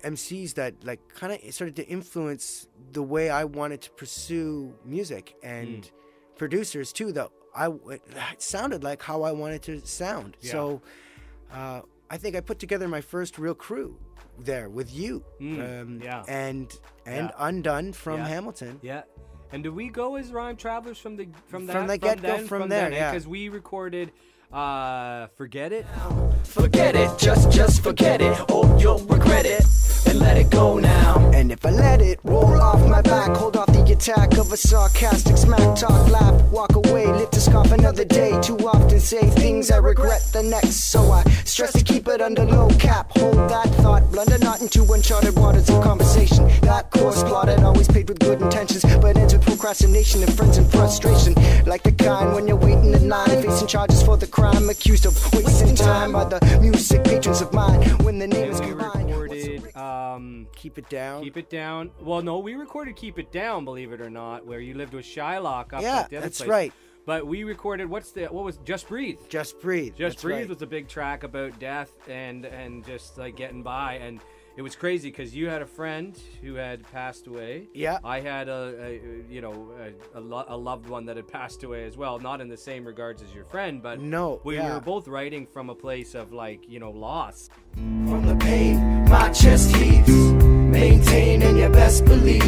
MCs that like kind of started to influence the way I wanted to pursue music, and producers too, that it sounded like how I wanted to sound. Yeah. So I think I put together my first real crew there with you, yeah. and Yeah. Undone from Yeah. Hamilton. Yeah. And do we go as Rhyme Travelers from the get-go, from there, yeah. Because we recorded Forget It. Forget it, just forget it, or you'll regret it, and let it go now. And if I let it roll off my back, hold off the attack of a sarcastic smack talk, laugh, walk away, lift a scarf another day. Too often say things I regret the next, so I stress to keep it under low cap. Hold that thought, blunder not into uncharted waters of conversation. That course plotted, always paid with good intentions, but ends with procrastination and friends and frustration. Like the kind when you're waiting in line, facing charges for the crime, accused of wasting time by the music patrons of mine. When the name is And we combined, recorded Keep It Down. Keep It Down. Well, no, we recorded Keep It Down, believe it or not, where you lived with Shylock up Yeah, at the other that's place. right. But we recorded what was Just Breathe. Just Breathe. Just That's Breathe right. was a big track about death and just like getting by, and it was crazy because you had a friend who had passed away. Yeah. I had a loved one that had passed away as well, not in the same regards as your friend, but No, we yeah. were both writing from a place of loss. From the pain, my chest heaves. Maintaining your best belief.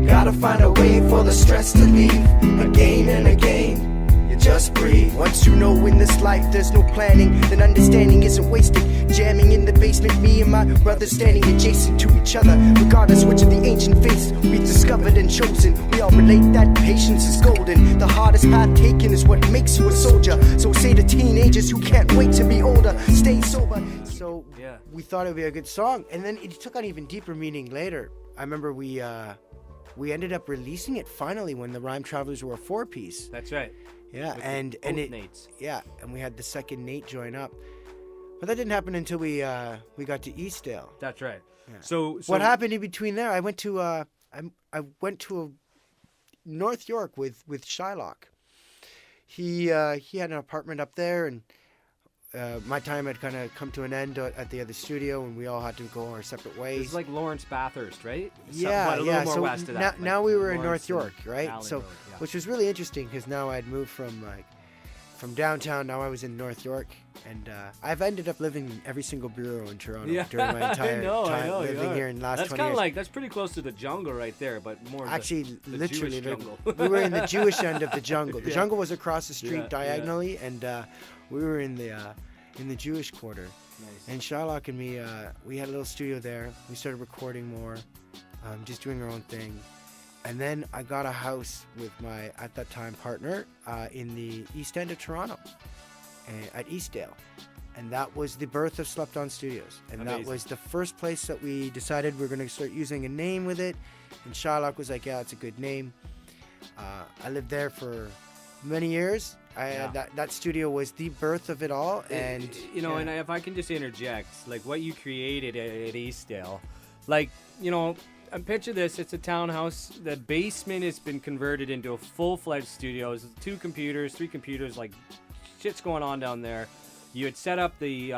Gotta find a way for the stress to leave. Again and again, you just breathe. once you know in this life there's no planning, then understanding isn't wasted. Jamming in the basement, me and my brother standing adjacent to each other. Regardless which of the ancient faiths we've discovered and chosen, we all relate that patience is golden. The hardest path taken is what makes you a soldier. So say to teenagers who can't wait to be older, stay sober. So Yeah. we thought it would be a good song, and then it took on even deeper meaning later. I remember we ended up releasing it finally when the Rhyme Travelers were a 4-piece. That's right. Yeah, With and both it Nates. yeah, and we had the second Nate join up. But that didn't happen until we got to Eastdale. That's right. Yeah. So What happened in between there? I went to I went to a North York with Shylock. He had an apartment up there, and my time had kind of come to an end at the other studio, and we all had to go our separate ways. It's like Lawrence Bathurst, right? Yeah, a little yeah. more So west of that. now we were in North Lawrence York, and right? Allen So, Road, yeah. which was really interesting because now I'd moved from downtown. Now I was in North York, and I've ended up living in every single bureau in Toronto during my entire time living here in the last That's 20 kind of years. like, that's pretty close to the jungle right there, but more Actually, the literally, Jewish jungle. we were in the Jewish end of the jungle. The Yeah. jungle was across the street Yeah, diagonally, and we were in the Jewish quarter. Nice. And Shylock and me, we had a little studio there. We started recording more, just doing our own thing. And then I got a house with my, at that time, partner in the East End of Toronto, at Eastdale. And that was the birth of Slept On Studios. And Amazing. that was the first place that we decided we were going to start using a name with it. And Shylock was like, yeah, it's a good name. I lived there for many years. That studio was the birth of it all. And you know, and if I can just interject, like what you created at Eastdale, like, you know, picture this: it's a townhouse. The basement has been converted into a full-fledged studio. There's 2 computers, 3 computers, like shit's going on down there. You had set up the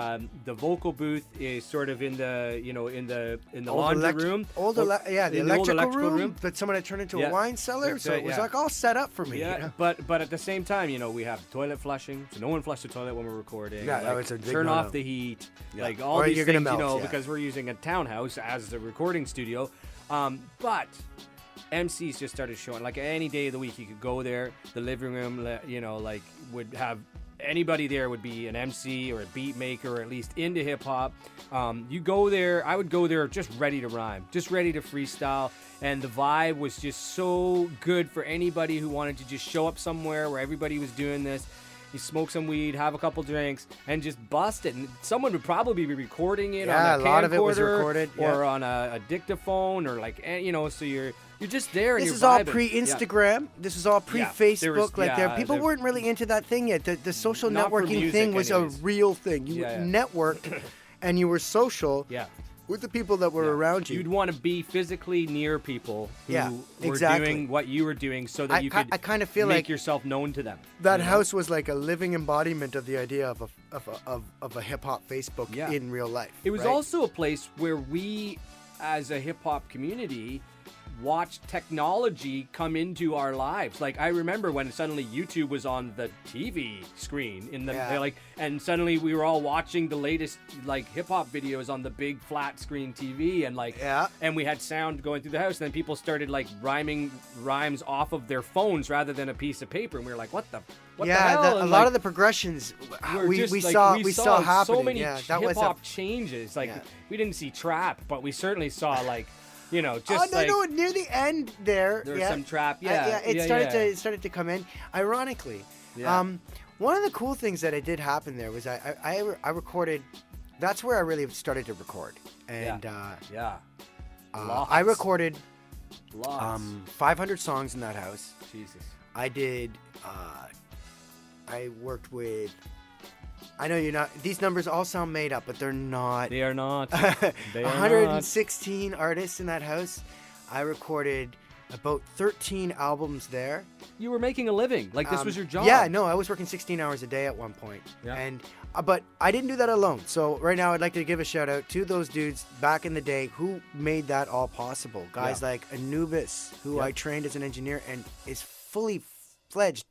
vocal booth is sort of in the, you know, in the laundry room. The in electrical room, but someone had turned into a wine cellar, That's so right, it was yeah. like all set up for me. Yeah, You know? but at the same time, you know, we have toilet flushing, so no one flushed the toilet when we're recording. Yeah, like, that was a big turn no-no. off the heat, Yeah. like all Or these you're things, gonna you melt, know, yeah. because we're using a townhouse as the recording studio. But MCs just started showing, like any day of the week, you could go there. The living room, you know, like would have anybody there would be an MC or a beat maker or at least into hip hop. You go there, I would go there just ready to rhyme, just ready to freestyle. And the vibe was just so good for anybody who wanted to just show up somewhere where everybody was doing this. You smoke some weed, have a couple drinks, and just bust it. And someone would probably be recording it Yeah, on a a lot of it was camcorder recorded, or on a dictaphone or like, you know, so you're just there and This you're is all vibing. pre-Instagram. This is all pre-Facebook. People there- weren't really into that thing yet. The social Not for networking music thing was anyways. a real thing. You Yeah, yeah. networked, and you were social Yeah. with the people that were around you. You'd want to be physically near people who Yeah, were exactly. doing what you were doing so that you could I kind of feel make like yourself known to them. that you know? house was like a living embodiment of the idea of a hip hop Facebook Yeah. in real life. It was right? also a place where we, as a hip hop community, watched technology come into our lives. Like I remember when suddenly YouTube was on the TV screen in the Yeah. and suddenly we were all watching the latest like hip hop videos on the big flat screen TV and and we had sound going through the house. And then people started like rhyming rhymes off of their phones rather than a piece of paper, and we were like, what the hell? a lot of the progressions we saw happening. So many that hip was hop changes. Like Yeah. we didn't see trap, but we certainly saw like, you know, just no, near the end there was some trap. it started to come in ironically. Yeah. One of the cool things that I did happen there was I recorded. That's where I really started to record, and I recorded Lots. 500 songs in that house. Jesus. I did. I worked with. I know you're not. These numbers all sound made up, but they're not. They are not. They are 116 artists in that house. I recorded about 13 albums there. You were making a living. Like this was your job. Yeah, no, I was working 16 hours a day at one point. Yeah. And but I didn't do that alone. So right now I'd like to give a shout out to those dudes back in the day who made that all possible. Guys like Anubis, who I trained as an engineer and is fully fledged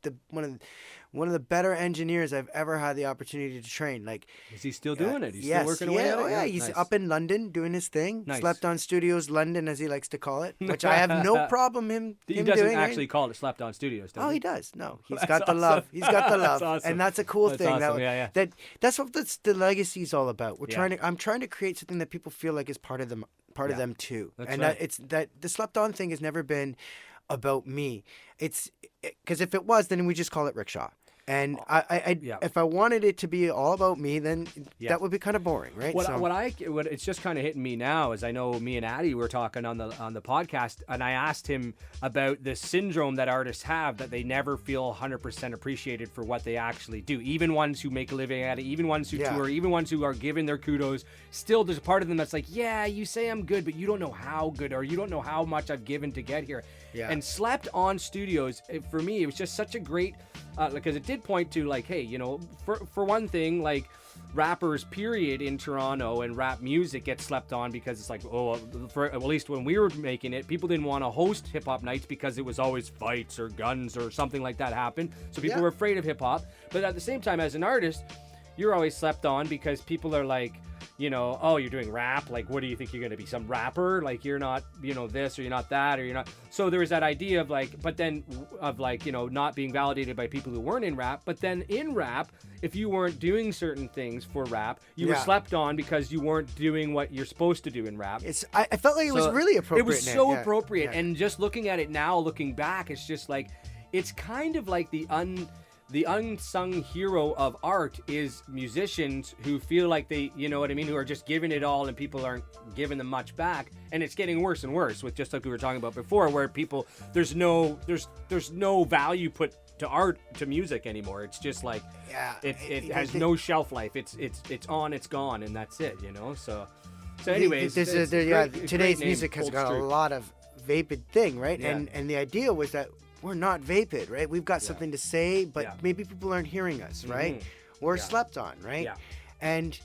one of the better engineers I've ever had the opportunity to train. Like, is he still doing it? He's yes, still working away at it? Oh, yeah, he's Nice. up in London doing his thing. Nice. Slept On Studios London, as he likes to call it, which I have no problem him He him doesn't doing. actually call it Slept On Studios, does Oh, he? he does. No, he's That's got the awesome. love. He's got the love, That's awesome. and that's a cool That's thing. awesome. Yeah. That's what the legacy is all about. Yeah. I'm trying to create something that people feel like is part of them, of them too. That's and right. that the Slept On thing has never been about me. It's because if it was, then we just call it Riksha. And I Yeah. if I wanted it to be all about me, then Yeah. that would be kind of boring, right? What it's just kind of hitting me now is I know me and Addie were talking on the podcast, and I asked him about the syndrome that artists have, that they never feel 100% appreciated for what they actually do. Even ones who make a living at it, even ones who tour, even ones who are given their kudos, still there's a part of them that's like, yeah, you say I'm good, but you don't know how good, or you don't know how much I've given to get here. Yeah. And Slept On Studios, for me, it was just such a great, because it did point to like, hey, for one thing, like rappers period in Toronto and rap music gets slept on because it's like, for at least when we were making it, people didn't want to host hip hop nights because it was always fights or guns or something like that happen. So people were afraid of hip hop. But at the same time, as an artist, you're always slept on because people are like, oh, you're doing rap. Like, what do you think you're going to be? Some rapper? Like, you're not, this, or you're not that, or you're not. So there was that idea of like, but then of like, not being validated by people who weren't in rap. But then in rap, if you weren't doing certain things for rap, you were slept on because you weren't doing what you're supposed to do in rap. I felt like it was really appropriate. It was so appropriate. Yeah. And just looking at it now, looking back, it's just like, it's kind of like the unsung hero of art is musicians who feel like they, who are just giving it all and people aren't giving them much back. And it's getting worse and worse with, just like we were talking about before, where people, there's no value put to art, to music anymore. It's just like, it has no shelf life. It's on, it's gone, and that's it, So anyways, today's music has got a lot of vapid thing, right? Yeah. And the idea was that we're not vapid, right? We've got something to say, but maybe people aren't hearing us, right? We're slept on, right? Yeah. And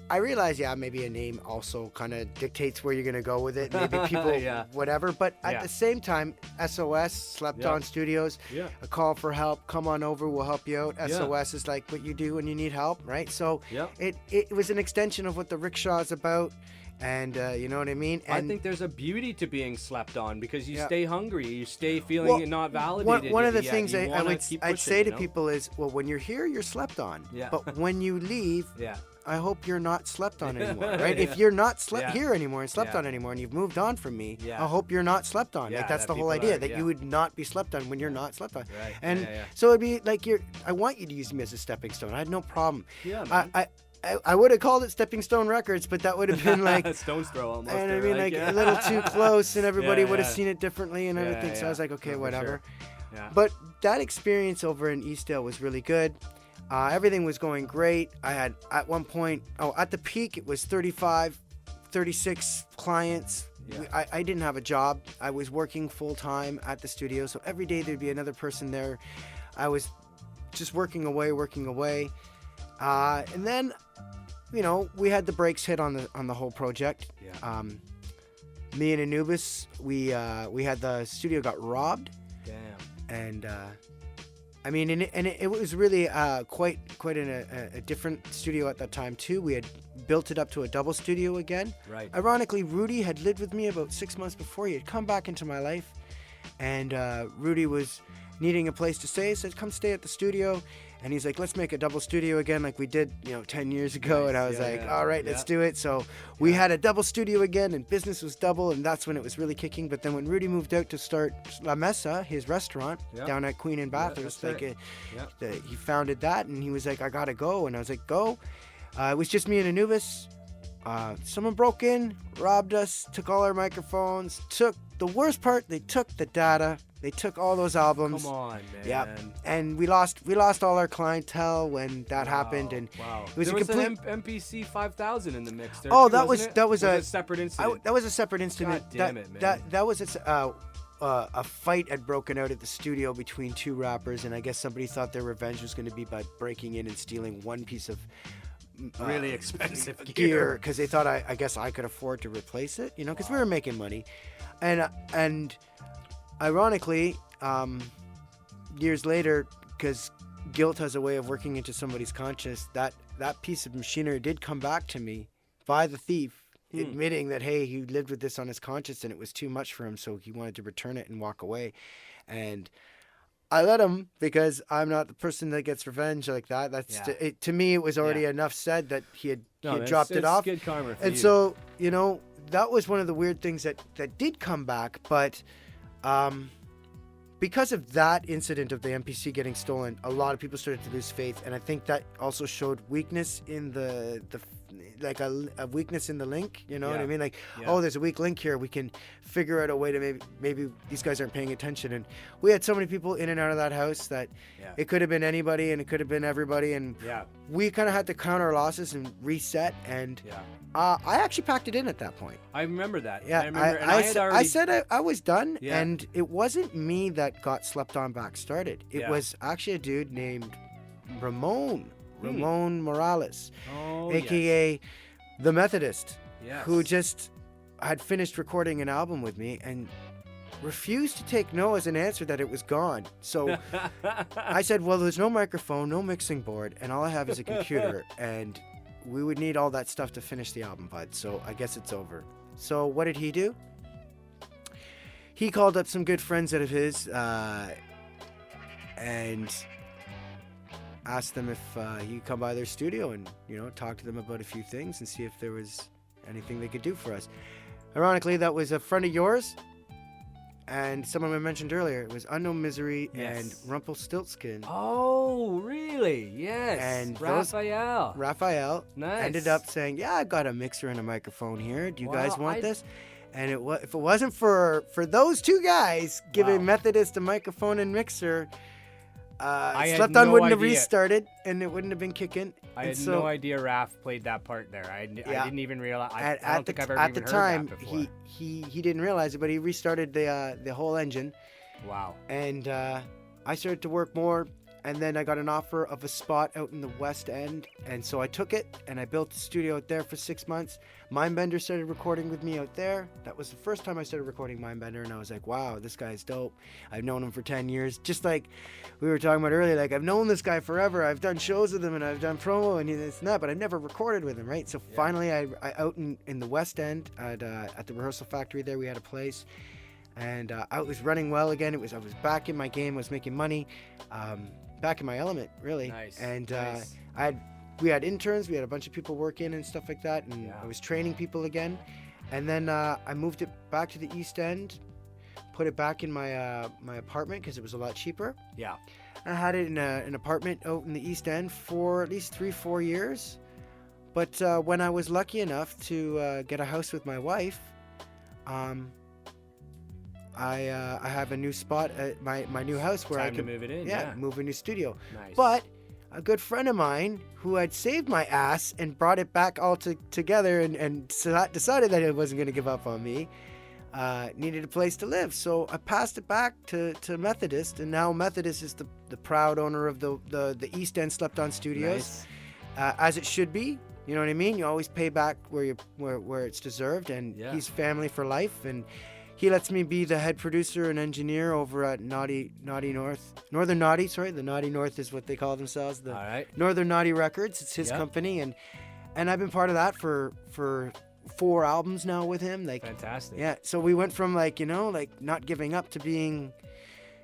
I realize, maybe a name also kind of dictates where you're going to go with it. Maybe people, whatever. But at the same time, SOS, Slept On Studios, a call for help, come on over, we'll help you out. SOS is like what you do when you need help, right? So it was an extension of what the Riksha is about. And you know what I mean? And I think there's a beauty to being slept on because you stay hungry, you stay feeling not validated. One of the things I'd say to people is, well, when you're here, you're slept on. Yeah. But when you leave, I hope you're not slept on anymore, right? If you're not here anymore and slept on anymore and you've moved on from me, I hope you're not slept on. Like that's the whole idea, that you would not be slept on when you're not slept on. Right. And so it'd be like, I want you to use me as a stepping stone. I had no problem. Yeah, man. I would have called it Stepping Stone Records, but that would have been like stone's throw almost. And I mean, like a little too close, and everybody would have seen it differently and everything. So I was like, okay, whatever. Sure. Yeah. But that experience over in Eastdale was really good. Everything was going great. I had at one point, at the peak, it was 35, 36 clients. Yeah. I didn't have a job. I was working full time at the studio, so every day there'd be another person there. I was just working away. And then, we had the brakes hit on the whole project. Yeah. Me and Anubis, we had the studio got robbed. Damn. And it was really quite in a different studio at that time too. We had built it up to a double studio again. Right. Ironically, Rudy had lived with me about 6 months before. He had come back into my life, and Rudy was needing a place to stay. Said, "Come stay at the studio." And he's like, let's make a double studio again like we did, 10 years ago. Nice. And I was all right, let's do it. So we had a double studio again, and business was double, and that's when it was really kicking. But then when Rudy moved out to start La Mesa, his restaurant, down at Queen and Bathurst, he founded that, and he was like, I got to go. And I was like, go. It was just me and Anubis. Someone broke in, robbed us, took all our microphones, took the worst part, they took the data. They took all those albums. Come on, man. Yeah, and we lost all our clientele when that happened, and it was there a complete an MPC 5000 in the mix. There that too, was a separate incident. that was a separate incident. God damn it, man. That was a fight had broken out at the studio between two rappers, and I guess somebody thought their revenge was going to be by breaking in and stealing one piece of really expensive gear because they thought I guess I could afford to replace it, because we were making money, and. Ironically, years later, because guilt has a way of working into somebody's conscience, that piece of machinery did come back to me by the thief, admitting that, hey, he lived with this on his conscience and it was too much for him, so he wanted to return it and walk away. And I let him, because I'm not the person that gets revenge like that. To me, it was already enough said that he had dropped it off. Good karma for and you. So, that was one of the weird things that did come back, but because of that incident of the MPC getting stolen, a lot of people started to lose faith, and I think that also showed weakness in the like a weakness in the link. You know what I mean? Like, oh, there's a weak link here. We can figure out a way to maybe these guys aren't paying attention. And we had so many people in and out of that house that it could have been anybody and it could have been everybody. And we kind of had to count our losses and reset. And I actually packed it in at that point. I remember that. Yeah, I remember, and I said I was done, and it wasn't me that got slept on back started. It was actually a dude named Ramon Morales, aka the Methodist, who just had finished recording an album with me and refused to take no as an answer that it was gone. So I said, well, there's no microphone, no mixing board, and all I have is a computer, and we would need all that stuff to finish the album, bud. So I guess it's over. So what did he do? He called up some good friends of his and asked them if he could come by their studio and, talk to them about a few things and see if there was anything they could do for us. Ironically, that was a friend of yours and someone I mentioned earlier. It was Unknown Misery and Rumpelstiltskin. Oh, really? Yes. And Raphael. Nice. Ended up saying, yeah, I got a mixer and a microphone here. Do you guys want this? And if it wasn't for those two guys giving Methodist a microphone and mixer, Slept On wouldn't have restarted, and it wouldn't have been kicking. I had no idea Raph played that part there. I didn't even realize. I don't think I've ever even heard that before. He didn't realize it, but he restarted the whole engine. Wow. And I started to work more, and then I got an offer of a spot out in the West End, and so I took it, and I built a studio out there for 6 months. Mindbender started recording with me out there. That was the first time I started recording Mindbender, and I was like, wow, this guy's dope. I've known him for 10 years. Just like we were talking about earlier, like I've known this guy forever. I've done shows with him, and I've done promo, and this and that, but I've never recorded with him, right? So finally, I out in the West End at the rehearsal factory there, we had a place. And I was running well again. I was back in my game. I was making money, back in my element, really. Nice. And nice. We had interns. We had a bunch of people working and stuff like that. And I was training people again. And then I moved it back to the East End, put it back in my my apartment because it was a lot cheaper. Yeah. I had it in an apartment out in the East End for at least 3-4 years. But when I was lucky enough to get a house with my wife, I have a new spot at my new house where I can move it in. Move a new studio. Nice. But a good friend of mine who had saved my ass and brought it back all together and decided that it wasn't going to give up on me, needed a place to live. So I passed it back to Methodist, and now Methodist is the proud owner of the East End Slept On Studios, as it should be. You know what I mean? You always pay back where it's deserved, and he's family for life, and he lets me be the head producer and engineer over at Northern Naughty. Sorry, the Naughty North is what they call themselves. The Northern Naughty Records. It's his company, and I've been part of that for 4 albums now with him. Like, fantastic. Yeah. So we went from like not giving up to being,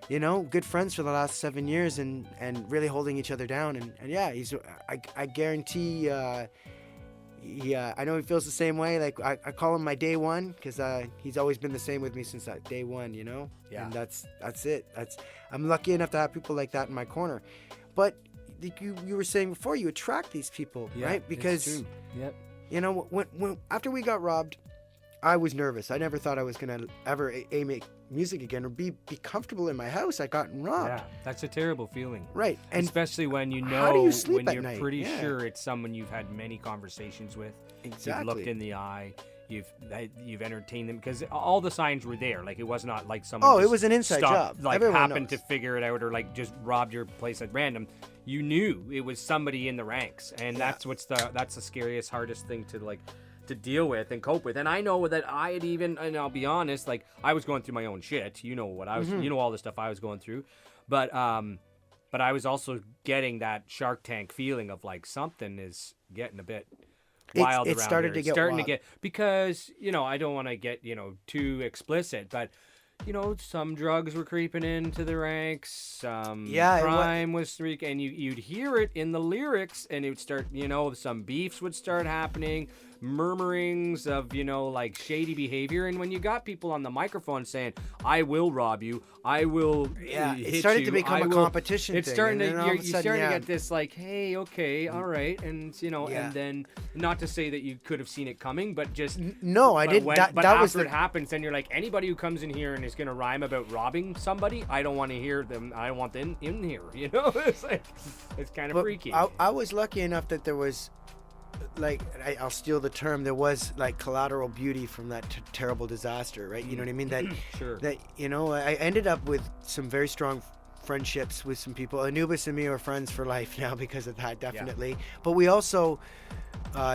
good friends for the last 7 years and really holding each other down. And he's. I guarantee. I know he feels the same way. Like I call him my day one because he's always been the same with me since that day one, Yeah. And that's it. I'm lucky enough to have people like that in my corner. But you were saying before, you attract these people, right? Because it's true. Yep. When after we got robbed, I was nervous. I never thought I was gonna ever make music again or be comfortable in my house. I got robbed. Yeah, that's a terrible feeling. Right. And especially when how do you sleep when at you're night? pretty sure it's someone you've had many conversations with. Exactly. You've looked in the eye. You've entertained them because all the signs were there. Like it was not like someone. Oh, it was an inside job. Like Everyone happened knows. to figure it out or like just robbed your place at random. You knew it was somebody in the ranks, and that's the scariest, hardest thing to deal with and cope with. And I know that I had even, and I'll be honest, like I was going through my own shit. You know what I was, all the stuff I was going through, but I was also getting that Shark Tank feeling of like something is getting a bit wild it around started here. to It's get starting wild. to get, because I don't want to get too explicit, but some drugs were creeping into the ranks. Crime was and you'd hear it in the lyrics, and it would start. Some beefs would start happening. murmurings of, like shady behavior. And when you got people on the microphone saying, I will rob you, I will hit it started you, to become a competition It's thing. starting And to, then all of you're a sudden, starting to yeah. get this like, hey, okay, all right. And, and then not to say that you could have seen it coming, but just. No, I but didn't. when- That but was after the it happens, then you're like, anybody who comes in here and is going to rhyme about robbing somebody, I don't want to hear them. I don't want them in here. It's like, it's kind of But freaky. I was lucky enough that there was, like, I'll steal the term. There was like collateral beauty from that terrible disaster, right? You know what I mean? That Sure. That I ended up with some very strong friendships with some people. Anubis and me are friends for life now because of that, definitely. But we also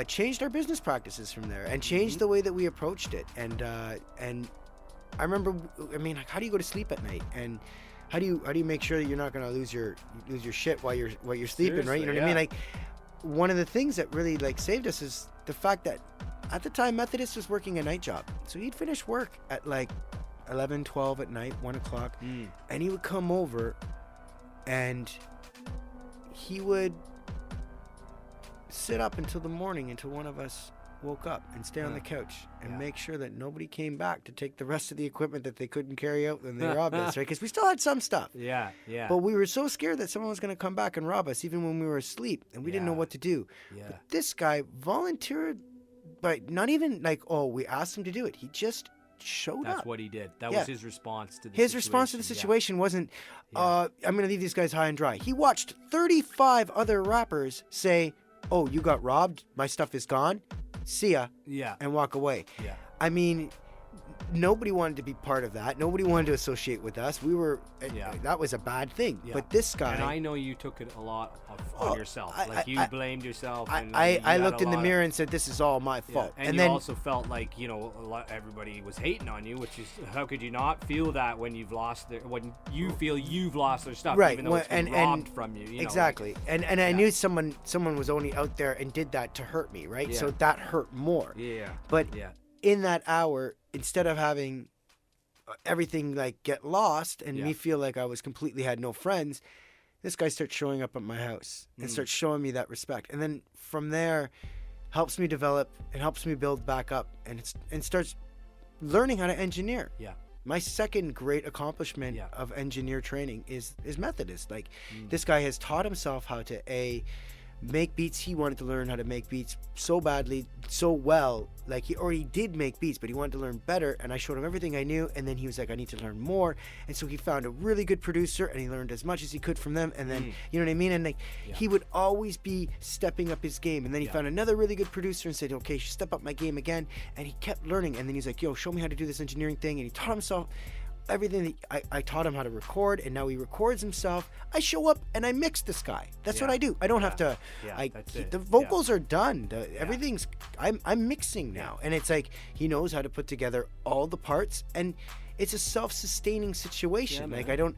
changed our business practices from there and changed the way that we approached it. And I remember, like, how do you go to sleep at night? And how do you make sure that you're not going to lose your shit while you're sleeping, right? You know what I mean? Like, one of the things that really like saved us is the fact that at the time Methodist was working a night job, so he'd finish work at like 11, 12 at night, 1 o'clock, and he would come over and he would sit up until the morning, until one of us woke up, and stay on the couch and make sure that nobody came back to take the rest of the equipment that they couldn't carry out when they robbed us, right? Because we still had some stuff. Yeah. But we were so scared that someone was going to come back and rob us even when we were asleep, and we didn't know what to do. Yeah. But this guy volunteered, but not even like, we asked him to do it. He just showed That's up. what he did. That was his response to the His situation. response to the situation wasn't, I'm going to leave these guys high and dry. He watched 35 other rappers say, oh, you got robbed, my stuff is gone, see ya, and walk away. Yeah. I mean, nobody wanted to be part of that. Nobody wanted to associate with us. We were, that was a bad thing. Yeah. But this guy... And I know you took it a lot on yourself. You blamed yourself. And I looked in the mirror and said, this is all my fault. And you then also felt like, everybody was hating on you, which is, how could you not feel that when you've lost when you feel you've lost their stuff, right, even though it's been robbed from you. Exactly. And I knew someone was only out there and did that to hurt me, right? So that hurt more. Yeah. But in that hour, instead of having everything like get lost and me feel like I was completely had no friends, this guy starts showing up at my house and starts showing me that respect. And then from there, helps me develop and helps me build back up and starts learning how to engineer. Yeah. My second great accomplishment of engineer training is Methodist. Like, this guy has taught himself how to make beats. He wanted to learn how to make beats so badly, so well. Like, he already did make beats, but he wanted to learn better, and I showed him everything I knew, and then he was like, I need to learn more. And so he found a really good producer, and he learned as much as he could from them, and then you know what I mean? And like, he would always be stepping up his game. And then he found another really good producer and said, okay, step up my game again. And he kept learning, and then he's like, yo, show me how to do this engineering thing. And he taught himself everything. I taught him how to record, and now he records himself. I show up and I mix this guy. That's what I do. I don't have to. The vocals are done. Everything's. I'm mixing now, and it's like he knows how to put together all the parts, and it's a self-sustaining situation. Like, I don't.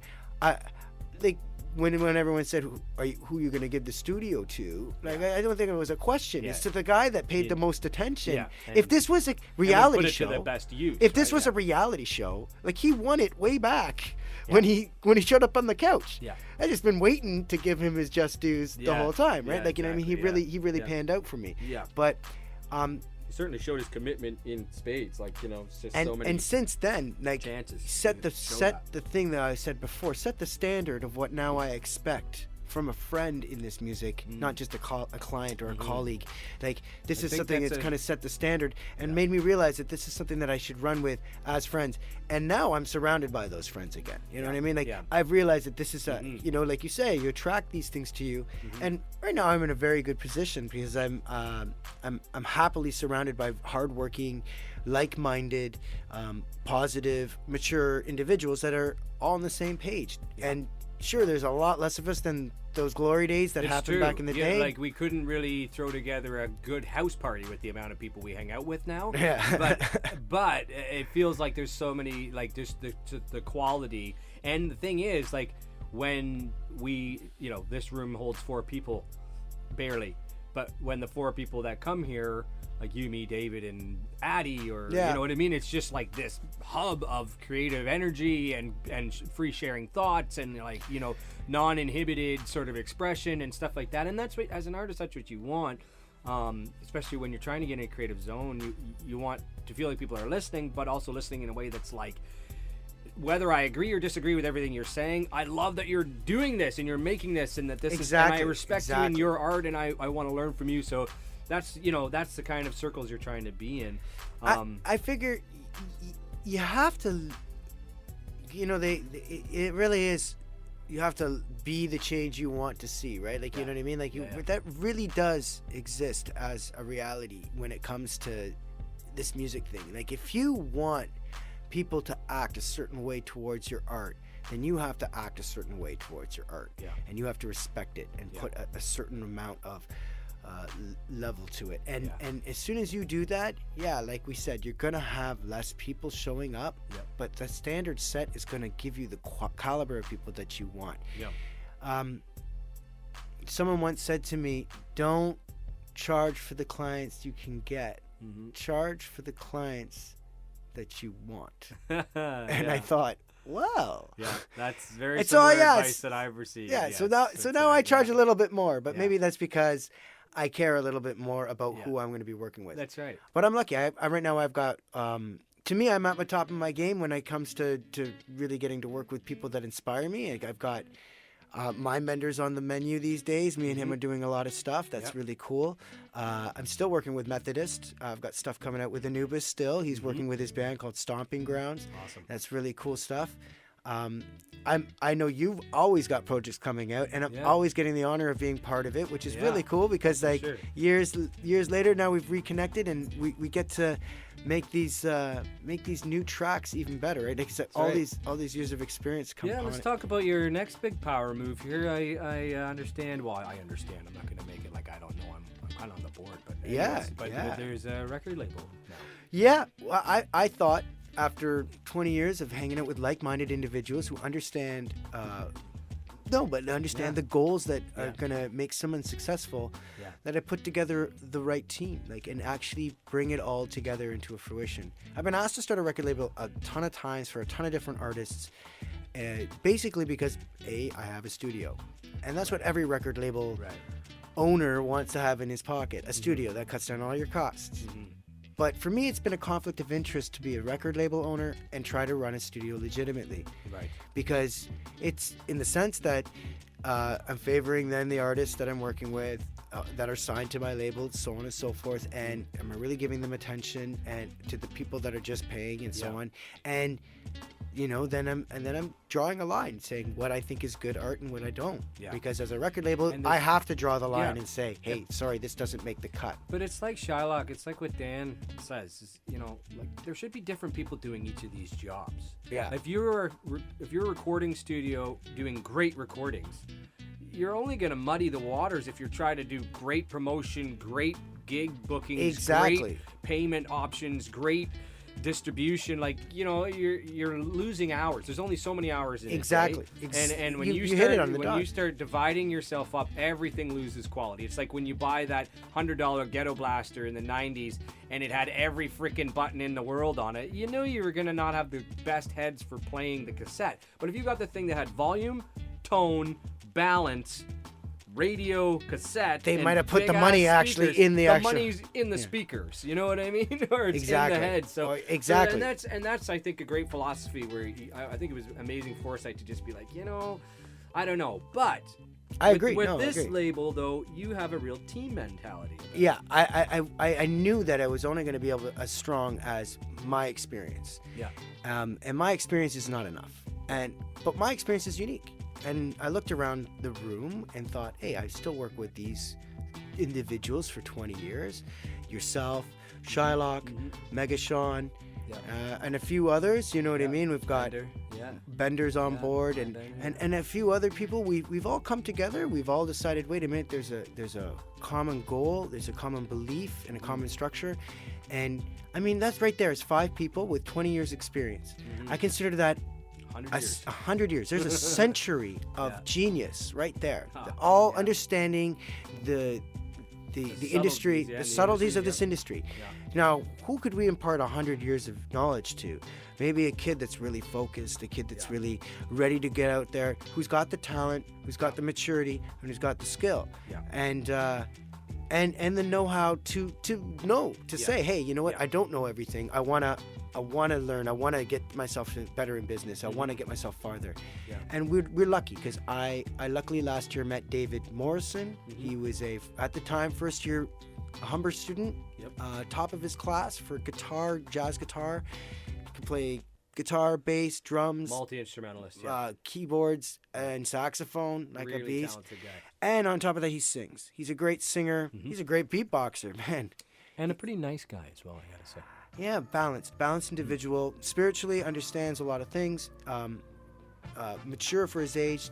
Like, when everyone said, who are you going to give the studio to? Like, I don't think it was a question. It's to the guy that paid the most attention. Yeah. If this was a reality put it show, to the best use, if this was a reality show, like, he won it way back when he showed up on the couch. Yeah. I just been waiting to give him his just dues the whole time, right? Yeah, like, you know what I mean? He really panned out for me. Yeah. But He certainly showed his commitment in spades. Like, it's just and so many. and since then, like, chances set to show that. the thing that I said before, set the standard of what now I expect from a friend in this music, not just a client or a colleague. Like, this is think something that's kind of set the standard and made me realize that this is something that I should run with as friends. And now I'm surrounded by those friends again. You know what I mean? Like, I've realized that this is a, like you say, you attract these things to you. And right now I'm in a very good position because I'm happily surrounded by hardworking, like-minded, positive, mature individuals that are all on the same page. And sure, there's a lot less of us than those glory days that happened back in the day. Like, we couldn't really throw together a good house party with the amount of people we hang out with now. Yeah. But it feels like there's so many, like, just the quality. And the thing is, like, when we, this room holds 4 people, barely. But when the 4 people that come here, like you, me, David, and Addie, or you know what I mean? It's just like this hub of creative energy and free sharing thoughts and, like, non-inhibited sort of expression and stuff like that. And that's what, as an artist, that's what you want. especially when you're trying to get in a creative zone. You want to feel like people are listening, but also listening in a way that's like, whether I agree or disagree with everything you're saying, I love that you're doing this and you're making this, and that this is, and I respect you and your art, and I want to learn from you. So that's the kind of circles you're trying to be in. I figure you have to, it really is. You have to be the change you want to see, right? Like, you know what I mean? Like, that really does exist as a reality when it comes to this music thing. Like, if you want people to act a certain way towards your art, then you have to act a certain way towards your art. And you have to respect it and put a certain amount of level to it. And as soon as you do that, like we said, you're gonna have less people showing up, but the standard set is gonna give you the caliber of people that you want. Someone once said to me, don't charge for the clients you can get, charge for the clients that you want. And I thought, wow, that's very similar advice that I've received. So now I charge a little bit more, but maybe that's because I care a little bit more about who I'm going to be working with. That's right. But I'm lucky. Right now I've got, to me, I'm at the top of my game when it comes to really getting to work with people that inspire me. I've got my Bender's on the menu these days. Me and him are doing a lot of stuff. That's really cool. I'm still working with Methodist. I've got stuff coming out with Anubis still. He's working with his band called Stomping Grounds. Awesome. That's really cool stuff. I know you've always got projects coming out, and I'm always getting the honor of being part of it, which is really cool because years later now we've reconnected, and we get to make these new tracks even better, right? Like, all these years of experience come. Let's talk about your next big power move here. I understand. Well, I understand. I'm not going to make it like I don't know. I'm kind of on the board, but there's a record label now. Yeah, well, I thought, after 20 years of hanging out with like-minded individuals who understand the goals that are going to make someone successful, that I put together the right team, and actually bring it all together into a fruition. I've been asked to start a record label a ton of times for a ton of different artists, basically because I have a studio, and that's what every record label owner wants to have in his pocket, a studio that cuts down all your costs. But for me, it's been a conflict of interest to be a record label owner and try to run a studio legitimately. Right. Because it's in the sense that I'm favoring then the artists that I'm working with, that are signed to my label, so on and so forth, and I'm really giving them attention, and to the people that are just paying and so on. And then I'm drawing a line saying what I think is good art and what I don't. Because as a record label, I have to draw the line and say, hey, sorry, this doesn't make the cut. But it's like Shylock. It's like what Dan says. There should be different people doing each of these jobs. If you're a recording studio doing great recordings, you're only going to muddy the waters if you're trying to do great promotion, great gig bookings, great payment options, great distribution. You're losing hours. There's only so many hours in it, right? And when you start dividing yourself up, everything loses quality. It's like when you buy that $100 Ghetto Blaster in the 90s and it had every freaking button in the world on it, you were gonna not have the best heads for playing the cassette. But if you got the thing that had volume, tone, balance, radio, cassette, they might have put the money actually in the actual. The money's in the speakers. You know what I mean? Or it's in the head. So exactly. And that's I think a great philosophy where I think it was amazing foresight to just be like, I don't know, but I agree. With this label though, you have a real team mentality. Yeah, I knew that I was only going to be able as strong as my experience. And my experience is not enough. But my experience is unique. And I looked around the room and thought, hey, I still work with these individuals for 20 years. Yourself, Shylock, Mega Sean, and a few others, you know what I mean? We've got Bender's on board and a few other people. We've all come together. We've all decided, wait a minute, there's a common goal, there's a common belief and a common structure. And I mean, that's right there. It's 5 people with 20 years experience. I consider that 100 years. There's a century of genius right there. All understanding the industry, the subtleties of this industry. Now, who could we impart 100 years of knowledge to? Maybe a kid that's really focused, a kid that's really ready to get out there, who's got the talent, who's got the maturity, and who's got the skill. And and the know-how to say, hey, you know what, I don't know everything. I wanna learn. I wanna get myself better in business. I wanna get myself farther. Yeah. And we're lucky because I luckily last year met David Morrison. He was at the time first year Humber student, top of his class for guitar, jazz guitar. He could play guitar, bass, drums, Multi-instrumentalist, keyboards, and saxophone like a really beast. talented guy. And on top of that, he sings. He's a great singer. He's a great beatboxer, man. And a pretty nice guy as well, I gotta say. Yeah, balanced individual. Spiritually understands a lot of things. Mature for his age.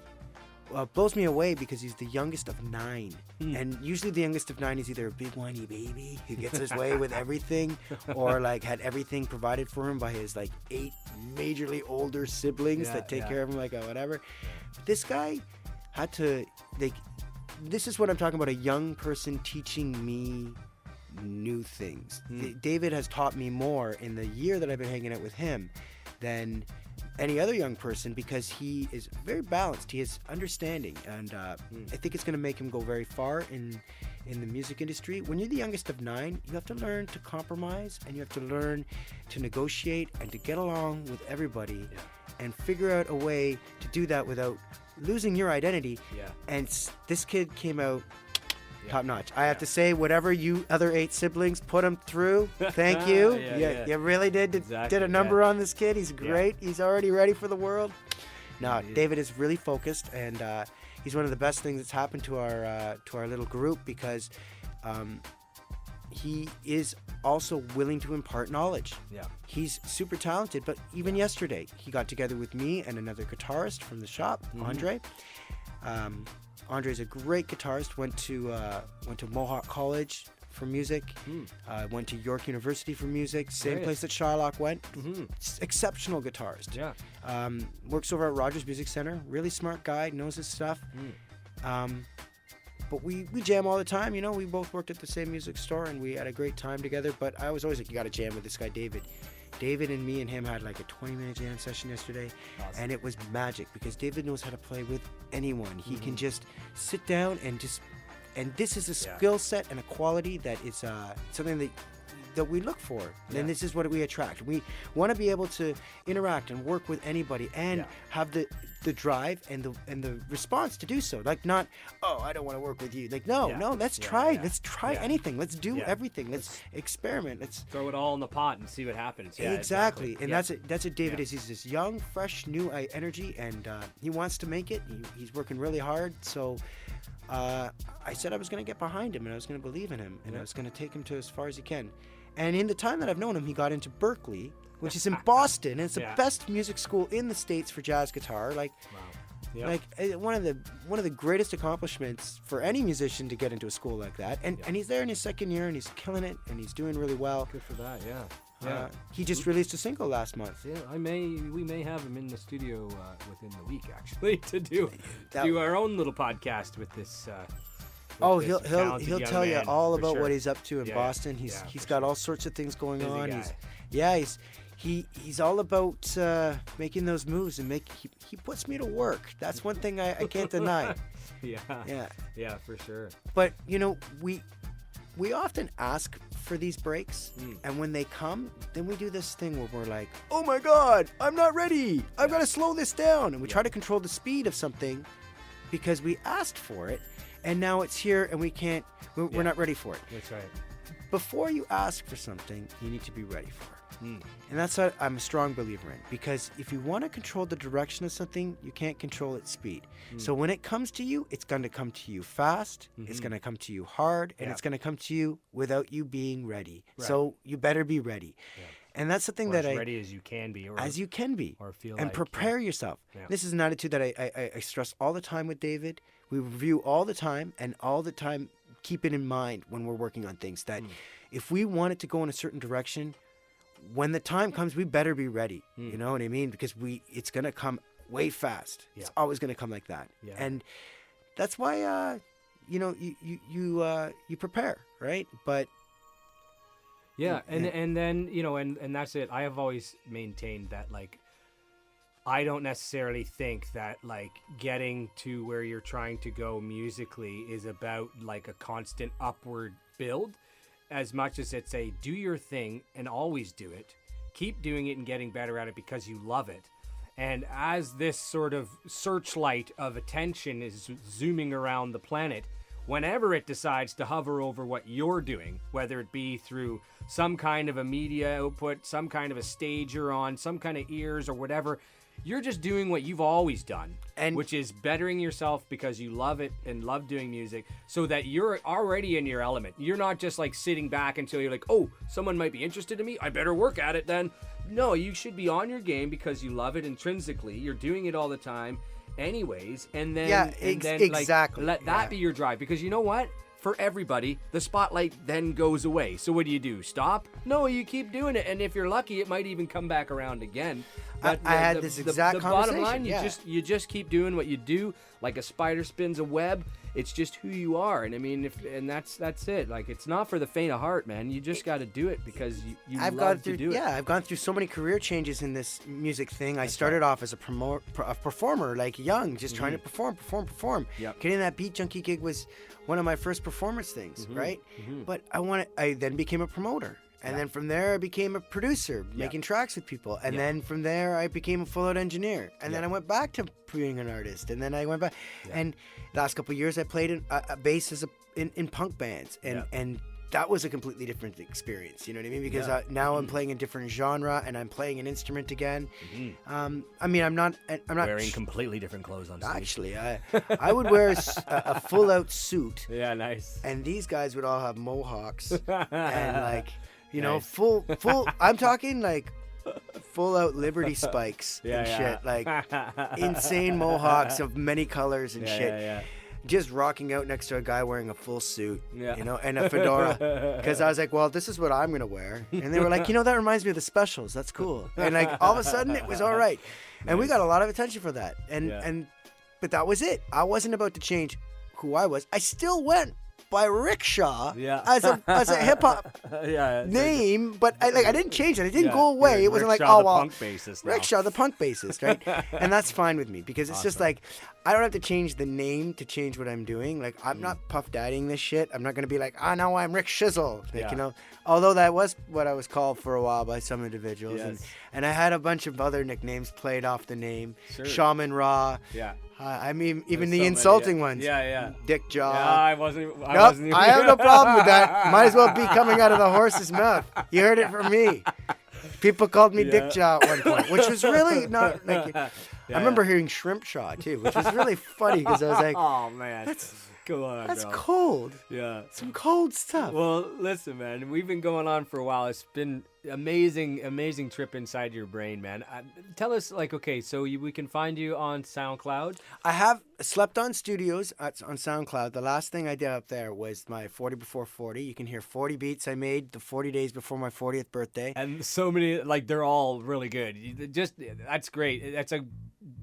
Blows me away because he's the youngest of 9. And usually the youngest of 9 is either a big whiny baby who gets his way with everything, or like had everything provided for him by his like 8 majorly older siblings that take care of him like a whatever. But this guy had to, like, this is what I'm talking about, a young person teaching me new things. David has taught me more in the year that I've been hanging out with him than any other young person, because he is very balanced. He is understanding, and I think it's going to make him go very far in the music industry. When you're the youngest of 9, you have to learn to compromise, and you have to learn to negotiate and to get along with everybody, and figure out a way to do that without losing your identity. And this kid came out top notch. I have to say, whatever you other 8 siblings put him through, thank you. You really did a number on this kid. He's great. He's already ready for the world. No, David is really focused, and he's one of the best things that's happened to our little group, because he is also willing to impart knowledge. He's super talented, but even yesterday he got together with me and another guitarist from the shop, Andre. Andre's a great guitarist. Went to Mohawk College for music. Went to York University for music. Same place that Shylock went. Exceptional guitarist. Works over at Rogers Music Center. Really smart guy. Knows his stuff. But we jam all the time. You know, we both worked at the same music store, and we had a great time together. But I was always like, you got to jam with this guy, David. David and me and him had like a 20-minute jam session yesterday, and it was magic, because David knows how to play with anyone. He can just sit down and this is a skill set and a quality that is something that we look for, and this is what we attract. We want to be able to interact and work with anybody, and have the drive and the response to do so. Like, not, oh, I don't want to work with you. Like, no, let's try anything. Let's do everything. Let's experiment. Let's throw it all in the pot and see what happens. Exactly. And that's what David is. He's this young, fresh, new energy, and he wants to make it. He's working really hard. So I said I was going to get behind him, and I was going to believe in him, and I was going to take him to as far as he can. And in the time that I've known him, he got into Berkeley, which is in Boston, and it's the best music school in the States for jazz guitar. Like, like one of the greatest accomplishments for any musician to get into a school like that. And he's there in his 2nd year, and he's killing it, and he's doing really well. Good for that. He just released a single last month. We may have him in the studio within the week, actually, to do our own little podcast with this. He'll tell you all about what he's up to in Boston. He's got all sorts of things going on. He's all about making those moves, and he puts me to work. That's one thing I can't deny. Yeah, for sure. But you know, we often ask for these breaks, and when they come, then we do this thing where we're like, oh my God, I'm not ready. I've got to slow this down, and we try to control the speed of something because we asked for it. And now it's here, and we're not ready for it. That's right. Before you ask for something, you need to be ready for it. And that's what I'm a strong believer in, because if you want to control the direction of something, you can't control its speed. So when it comes to you, it's going to come to you fast, it's going to come to you hard, and it's going to come to you without you being ready. So you better be ready. And that's the thing as ready as you can be, or feel and prepare yourself. This is an attitude that I stress all the time with David. We review all the time, and all the time keep it in mind when we're working on things, that if we want it to go in a certain direction, when the time comes, we better be ready. You know what I mean? Because it's going to come way fast. It's always going to come like that. And that's why you prepare, right? But and then, you know, and that's it. I have always maintained that, like, I don't necessarily think that like getting to where you're trying to go musically is about like a constant upward build as much as it's a do your thing and always do it. Keep doing it and getting better at it because you love it. And as this sort of searchlight of attention is zooming around the planet, whenever it decides to hover over what you're doing, whether it be through some kind of a media output, some kind of a stage you're on, some kind of ears or whatever, you're just doing what you've always done, And- which is bettering yourself because you love it and love doing music so that you're already in your element. You're not just like sitting back until you're like, oh, someone might be interested in me. I better work at it then. No, you should be on your game because you love it intrinsically. You're doing it all the time anyways. And then, Yeah, and then exactly. like, let that Yeah. be your drive because you know what? For everybody, the spotlight then goes away. So what do? Stop? No, you keep doing it. And if you're lucky, it might even come back around again. But I had this exact the bottom conversation, line, yeah. you just keep doing what you do, like a spider spins a web. It's just who you are, and I mean, that's it. Like it's not for the faint of heart, man. You just got to do it because you I've love gone to through, do it. yeah, I've gone through so many career changes in this music thing. I started off as a performer, like young, just trying to perform. Yep. Getting that Beat Junkie gig was one of my first performance things, right? But I then became a promoter. And then from there, I became a producer, making tracks with people. And then from there, I became a full-out engineer. And then I went back to being an artist. And then I went back. And last couple of years, I played in a bass in punk bands. And that was a completely different experience. You know what I mean? Because now I'm playing a different genre, and I'm playing an instrument again. I mean, I'm not Wearing completely different clothes on stage. Actually, I would wear a full-out suit. Yeah, nice. And these guys would all have mohawks and like, you know, Nice. full. I'm talking like full out Liberty spikes and Yeah. shit, like insane mohawks of many colors and shit. Yeah. Just rocking out next to a guy wearing a full suit, Yeah. you know, and a fedora. Because I was like, well, this is what I'm gonna wear, and they were like, you know, that reminds me of the Specials. That's cool. And like all of a sudden, it was all right, and we got a lot of attention for that. But that was it. I wasn't about to change who I was. I still went by Riksha as a hip hop name, but I didn't change it. It didn't go away. It wasn't like, Riksha, oh the well, punk bassist now. Riksha, the punk bassist, right? And that's fine with me because it's just like I don't have to change the name to change what I'm doing. Like I'm not Puff Daddying this shit. I'm not gonna be like, now I'm Rick Shizzle, like, you know. Although that was what I was called for a while by some individuals, and I had a bunch of other nicknames played off the name, Shaman Ra. Yeah. I mean, even There's the so insulting many, ones. Yeah. Dick Jaw. Yeah, I wasn't. Nope, I have no problem with that. Might as well be coming out of the horse's mouth. You heard it from me. People called me Dick Jaw at one point, which was really not like. I remember hearing Shrimp Shaw too, which was really funny because I was like, oh man, come on, that's bro. cold. Yeah. Some cold stuff. Well, listen, man. We've been going on for a while. It's been amazing trip inside your brain, man. Tell us, like, okay, so we can find you on SoundCloud. I have Slept On Studios on SoundCloud. The last thing I did up there was my 40 before 40. You can hear 40 beats I made the 40 days before my 40th birthday. And so many, like, they're all really good. That's great. That's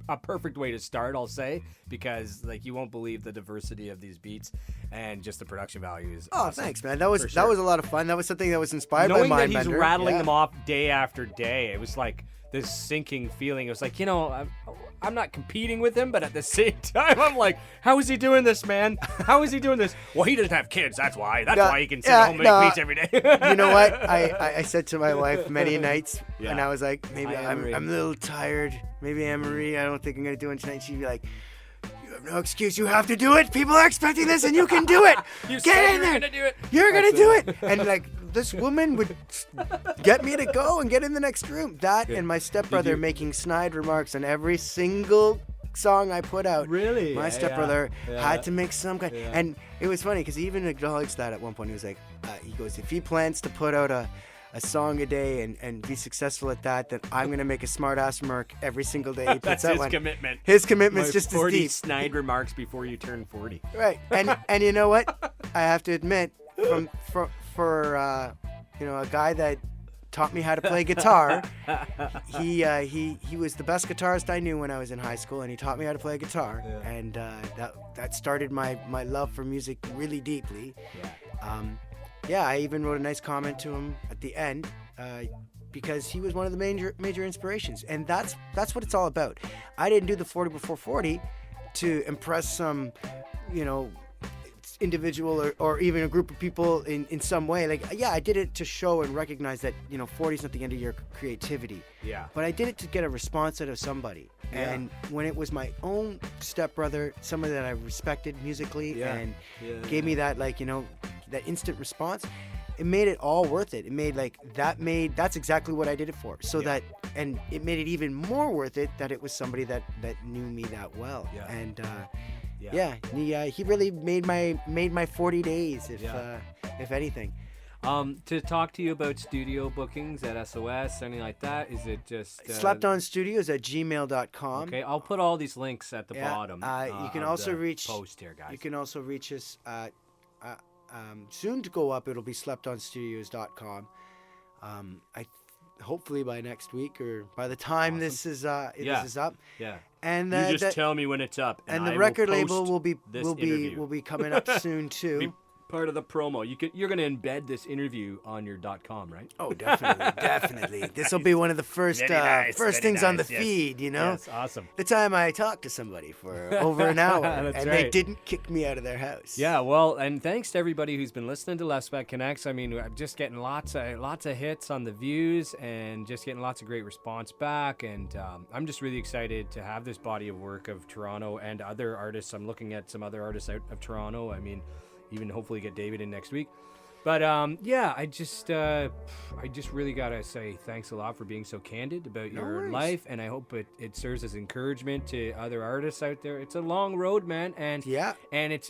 a perfect way to start, I'll say, because like you won't believe the diversity of these beats and just the production value is awesome. Thanks, man. That was For sure. a lot of fun. That was something that was inspired Knowing by that he's Mindbender. rattling them off day after day, it was like this sinking feeling. It was like, you know, I'm not competing with him, but at the same time, I'm like, how is he doing this, man? How is he doing this? Well, he doesn't have kids. That's why. That's why he can sit home and make beats every day. You know what? I said to my wife many nights, and I was like, maybe Hi, I'm Anne-Marie. a little tired. Maybe Anne-Marie, I don't think I'm going to do it tonight. She'd be like, you have no excuse. You have to do it. People are expecting this, and you can do it. You Get said in you were there. gonna do it. You're going to do it. And like, this woman would get me to go and get in the next room. That and my stepbrother making snide remarks on every single song I put out. Really? My Yeah, stepbrother yeah. had to make some kind. And it was funny because he even acknowledged that at one point. He was like, he goes, if he plans to put out a song a day and be successful at that, then I'm going to make a smart ass mark every single day he puts That's out his one. commitment. His commitment's My just as 40 deep. snide remarks before you turn 40. Right. And you know what? I have to admit, for you know, a guy that taught me how to play guitar, he was the best guitarist I knew when I was in high school, and he taught me how to play guitar, and that started my love for music really deeply. I even wrote a nice comment to him at the end. because he was one of the major inspirations, and that's what it's all about. I didn't do the 40 before 40 to impress some, you know, individual or even a group of people in some way. Like, yeah, I did it to show and recognize that, you know, 40 is not the end of your creativity. Yeah. But I did it to get a response out of somebody. Yeah. And when it was my own stepbrother, somebody that I respected musically and gave me that, like, you know, that instant response, it made it all worth it. It made that's exactly what I did it for. So that, and it made it even more worth it that it was somebody that knew me that well. Yeah. And he really made my 40 days, if anything. To talk to you about studio bookings at SOS, anything like that, is it just sleptonstudios@gmail.com. Okay, I'll put all these links at the bottom. You can of also the reach post here, guys. You can also reach us at soon to go up. It'll be sleptonstudios.com. Hopefully by next week or by the time this is up. Yeah. And you just tell me when it's up, and I the record label post will be coming up soon too. Be part of the promo. You're going to embed this interview on your .com, right? Oh, definitely. This will be one of the first things on the feed, you know? Yes, awesome. The time I talked to somebody for over an hour and right. they didn't kick me out of their house. Yeah, well, and thanks to everybody who's been listening to Lefspek Connects. I mean, I'm just getting lots of hits on the views and just getting lots of great response back. And I'm just really excited to have this body of work of Toronto and other artists. I'm looking at some other artists out of Toronto. I mean, even hopefully get David in next week. But I just really gotta say thanks a lot for being so candid about your life, and I hope it serves as encouragement to other artists out there. It's a long road, man, and it's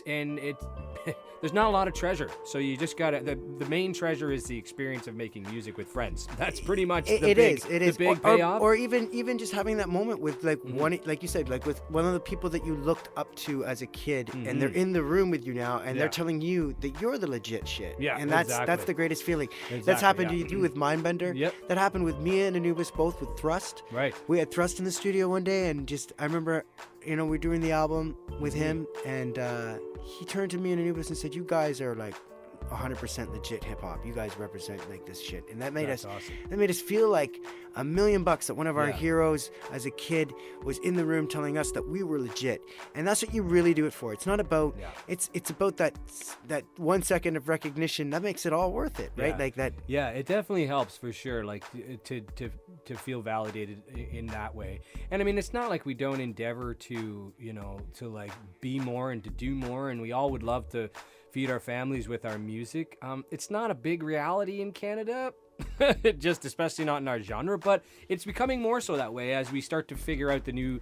there's not a lot of treasure, so you just gotta the main treasure is the experience of making music with friends. That's pretty much the big payoff. Or even just having that moment with one, like you said, like with one of the people that you looked up to as a kid, and they're in the room with you now, and they're telling you that you're the legit shit. Yeah. And that's the greatest feeling. That's happened to you with Mindbender. Yep. That happened with me and Anubis both with Thrust. Right. We had Thrust in the studio one day, and I remember, you know, we're doing the album with him, and he turned to me and Anubis and said, "You guys are like 100% legit hip hop. You guys represent like this shit." And that made awesome. That made us feel like $1 million that one of our heroes as a kid was in the room telling us that we were legit. And that's what you really do it for. It's not about it's about that 1 second of recognition that makes it all worth it, right? Like that. Yeah, it definitely helps for sure, like to feel validated in that way. And I mean, it's not like we don't endeavor to, you know, to like be more and to do more, and we all would love to feed our families with our music. It's not a big reality in Canada, just especially not in our genre, but it's becoming more so that way as we start to figure out the new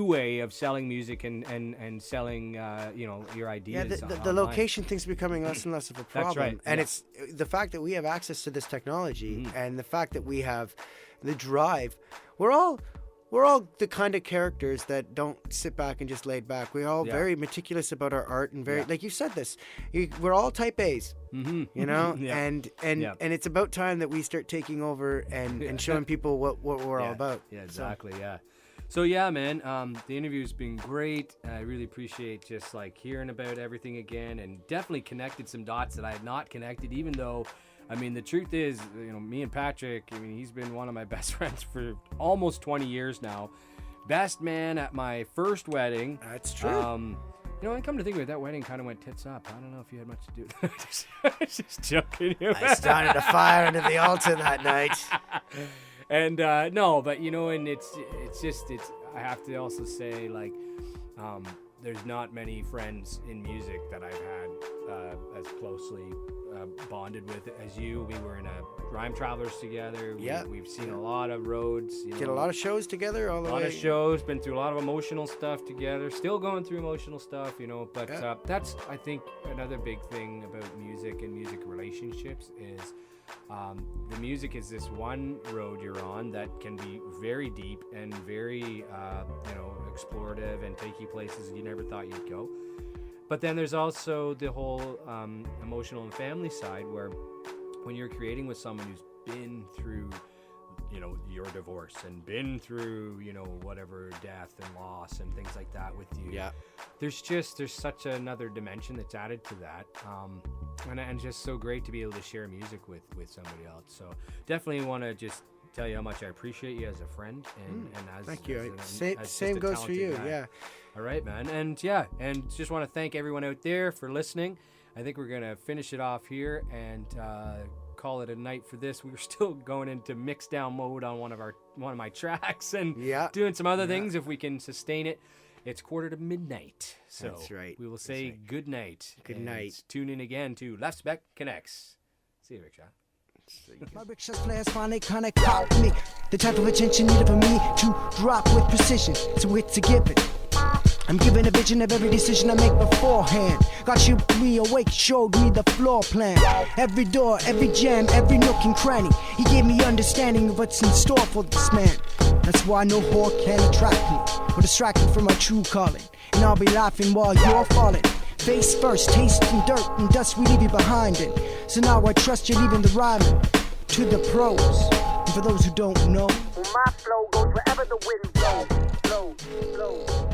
way of selling music and selling you know, your ideas. Yeah, the location thing's becoming less and less of a problem. That's right. And it's the fact that we have access to this technology and the fact that we have the drive. We're all the kind of characters that don't sit back and just laid back. We're all very meticulous about our art and very, like you said this, we're all type A's, you know, and it's about time that we start taking over and showing people what we're all about. Yeah, exactly. So yeah, man, the interview's been great. I really appreciate just like hearing about everything again, and definitely connected some dots that I had not connected, even though, I mean, the truth is, you know, me and Patrick, I mean, he's been one of my best friends for almost 20 years now. Best man at my first wedding. That's true. You know, I come to think of it, that wedding kind of went tits up. I don't know if you had much to do with it. Just joking. I started a fire under the altar that night. And no, but you know, and it's I have to also say, like, there's not many friends in music that I've had as closely bonded with as you. We were in a Rhyme Travelers together. We've seen a lot of roads. Did a lot of shows together all the way. A lot of shows, been through a lot of emotional stuff together, still going through emotional stuff, you know, but that's, I think, another big thing about music and music relationships is the music is this one road you're on that can be very deep and very, you know, explorative and take you places you never thought you'd go. But then there's also the whole emotional and family side, where when you're creating with someone who's been through you know, your divorce and been through, you know, whatever death and loss and things like that with you. Yeah. There's such another dimension that's added to that. And just so great to be able to share music with somebody else. So definitely want to just tell you how much I appreciate you as a friend and as Thank you. as just Same a goes for talented you. guy. Yeah. All right, man. And just want to thank everyone out there for listening. I think we're going to finish it off here and call it a night for this. We were still going into mix down mode on one of my tracks and doing some other things if we can sustain it. It's 1:45, so That's right. we will say good night. Good night. Tune in again to Lefspek Connects. See you, Riksha. My Riksha's players finally kinda caught me. The type of attention needed for me to drop with precision. So it's a given. I'm given a vision of every decision I make beforehand. God shook me awake, showed me the floor plan. Every door, every jam, every nook and cranny. He gave me understanding of what's in store for this man. That's why no whore can attract me or distract me from my true calling. And I'll be laughing while you're falling. Face first, tasting dirt and dust we leave you behind it. So now I trust you leaving the rhyming to the pros. And for those who don't know, my flow goes wherever the wind blows.